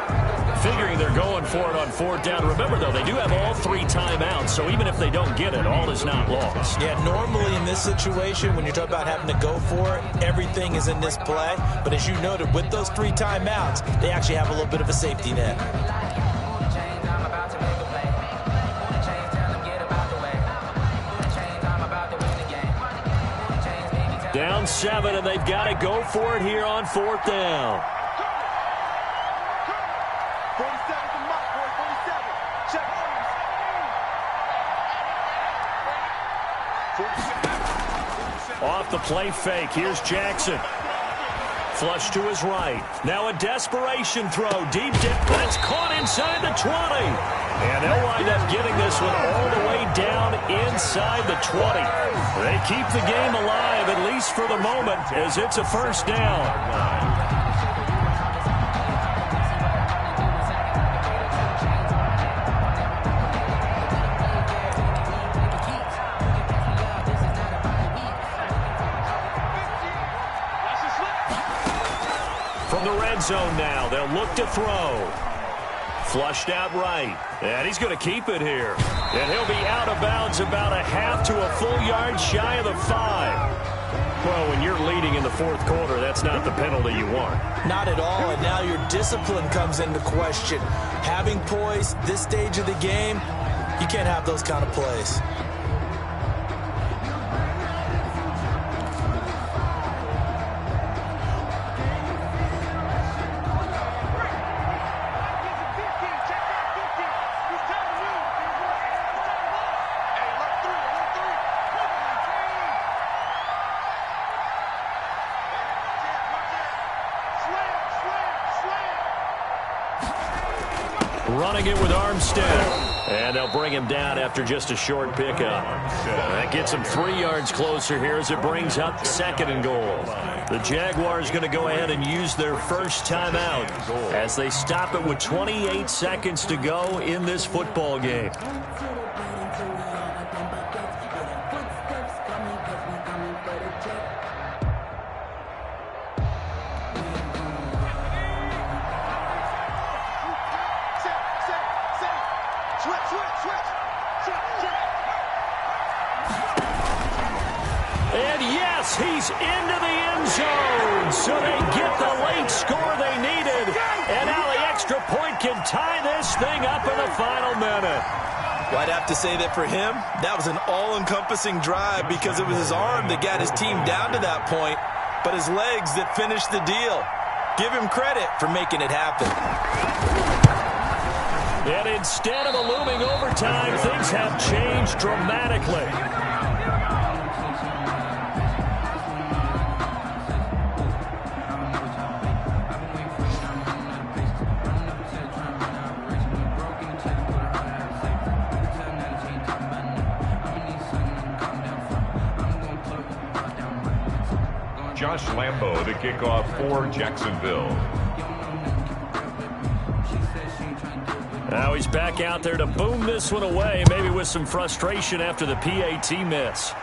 Figuring they're going for it on 4th down. Remember, though, they do have all 3 timeouts, so even if they don't get it, all is not lost. Yeah, normally in this situation, when you're talking about having to go for it, everything is in this play. But as you noted, with those 3 timeouts, they actually have a little bit of a safety net. Down 7, and they've got to go for it here on 4th down. 47's the mark, boy. 47. Check. 47. Off the play fake. Here's Jackson. Flush to his right. Now a desperation throw. Deep dip. That's caught inside the 20. And they'll wind up getting this one all the way down inside the 20. They keep the game alive, at least for the moment, as it's a 1st down. From the red zone now, they'll look to throw. Flushed out right. And he's going to keep it here. And he'll be out of bounds about a half to a full yard shy of the 5. Well, when you're leading in the 4th quarter, that's not the penalty you want. Not at all, and now your discipline comes into question. Having poise this stage of the game, you can't have those kind of plays. Running it with Armstead. And they'll bring him down after just a short pickup. That gets him 3 yards closer here as it brings up 2nd and goal. The Jaguars going to go ahead and use their first timeout as they stop it with 28 seconds to go in this football game. And yes, he's into the end zone. So they get the late score they needed. And now the extra point can tie this thing up in the final minute. Well, I'd have to say that for him, that was an all-encompassing drive because it was his arm that got his team down to that point, but his legs that finished the deal. Give him credit for making it happen. And instead of a looming overtime, things have changed dramatically. Josh Lambo to kick off for Jacksonville. Now he's back out there to boom this one away, maybe with some frustration after the PAT miss.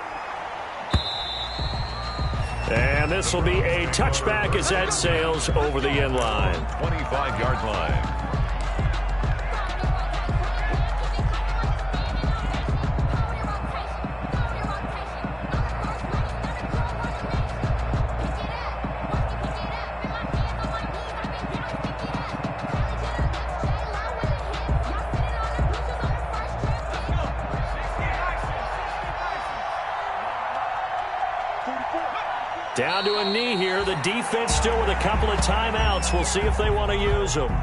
And this will be a touchback as that sails over the end line. 25-yard line. Forty-four. Down to a knee here. The defense still with a couple of timeouts. We'll see if they want to use them.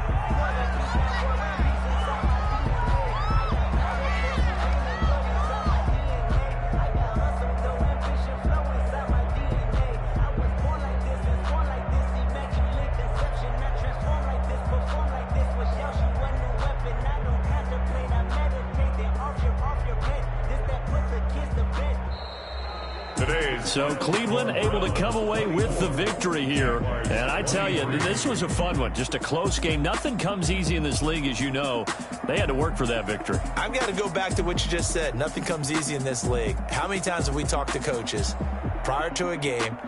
So Cleveland able to come away with the victory here. And I tell you, this was a fun one. Just a close game. Nothing comes easy in this league, as you know. They had to work for that victory. I've got to go back to what you just said. Nothing comes easy in this league. How many times have we talked to coaches prior to a game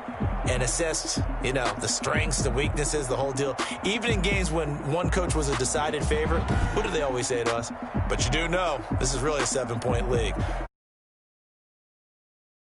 and assessed, the strengths, the weaknesses, the whole deal? Even in games when one coach was a decided favorite, what do they always say to us? But you do know this is really a 7-point league.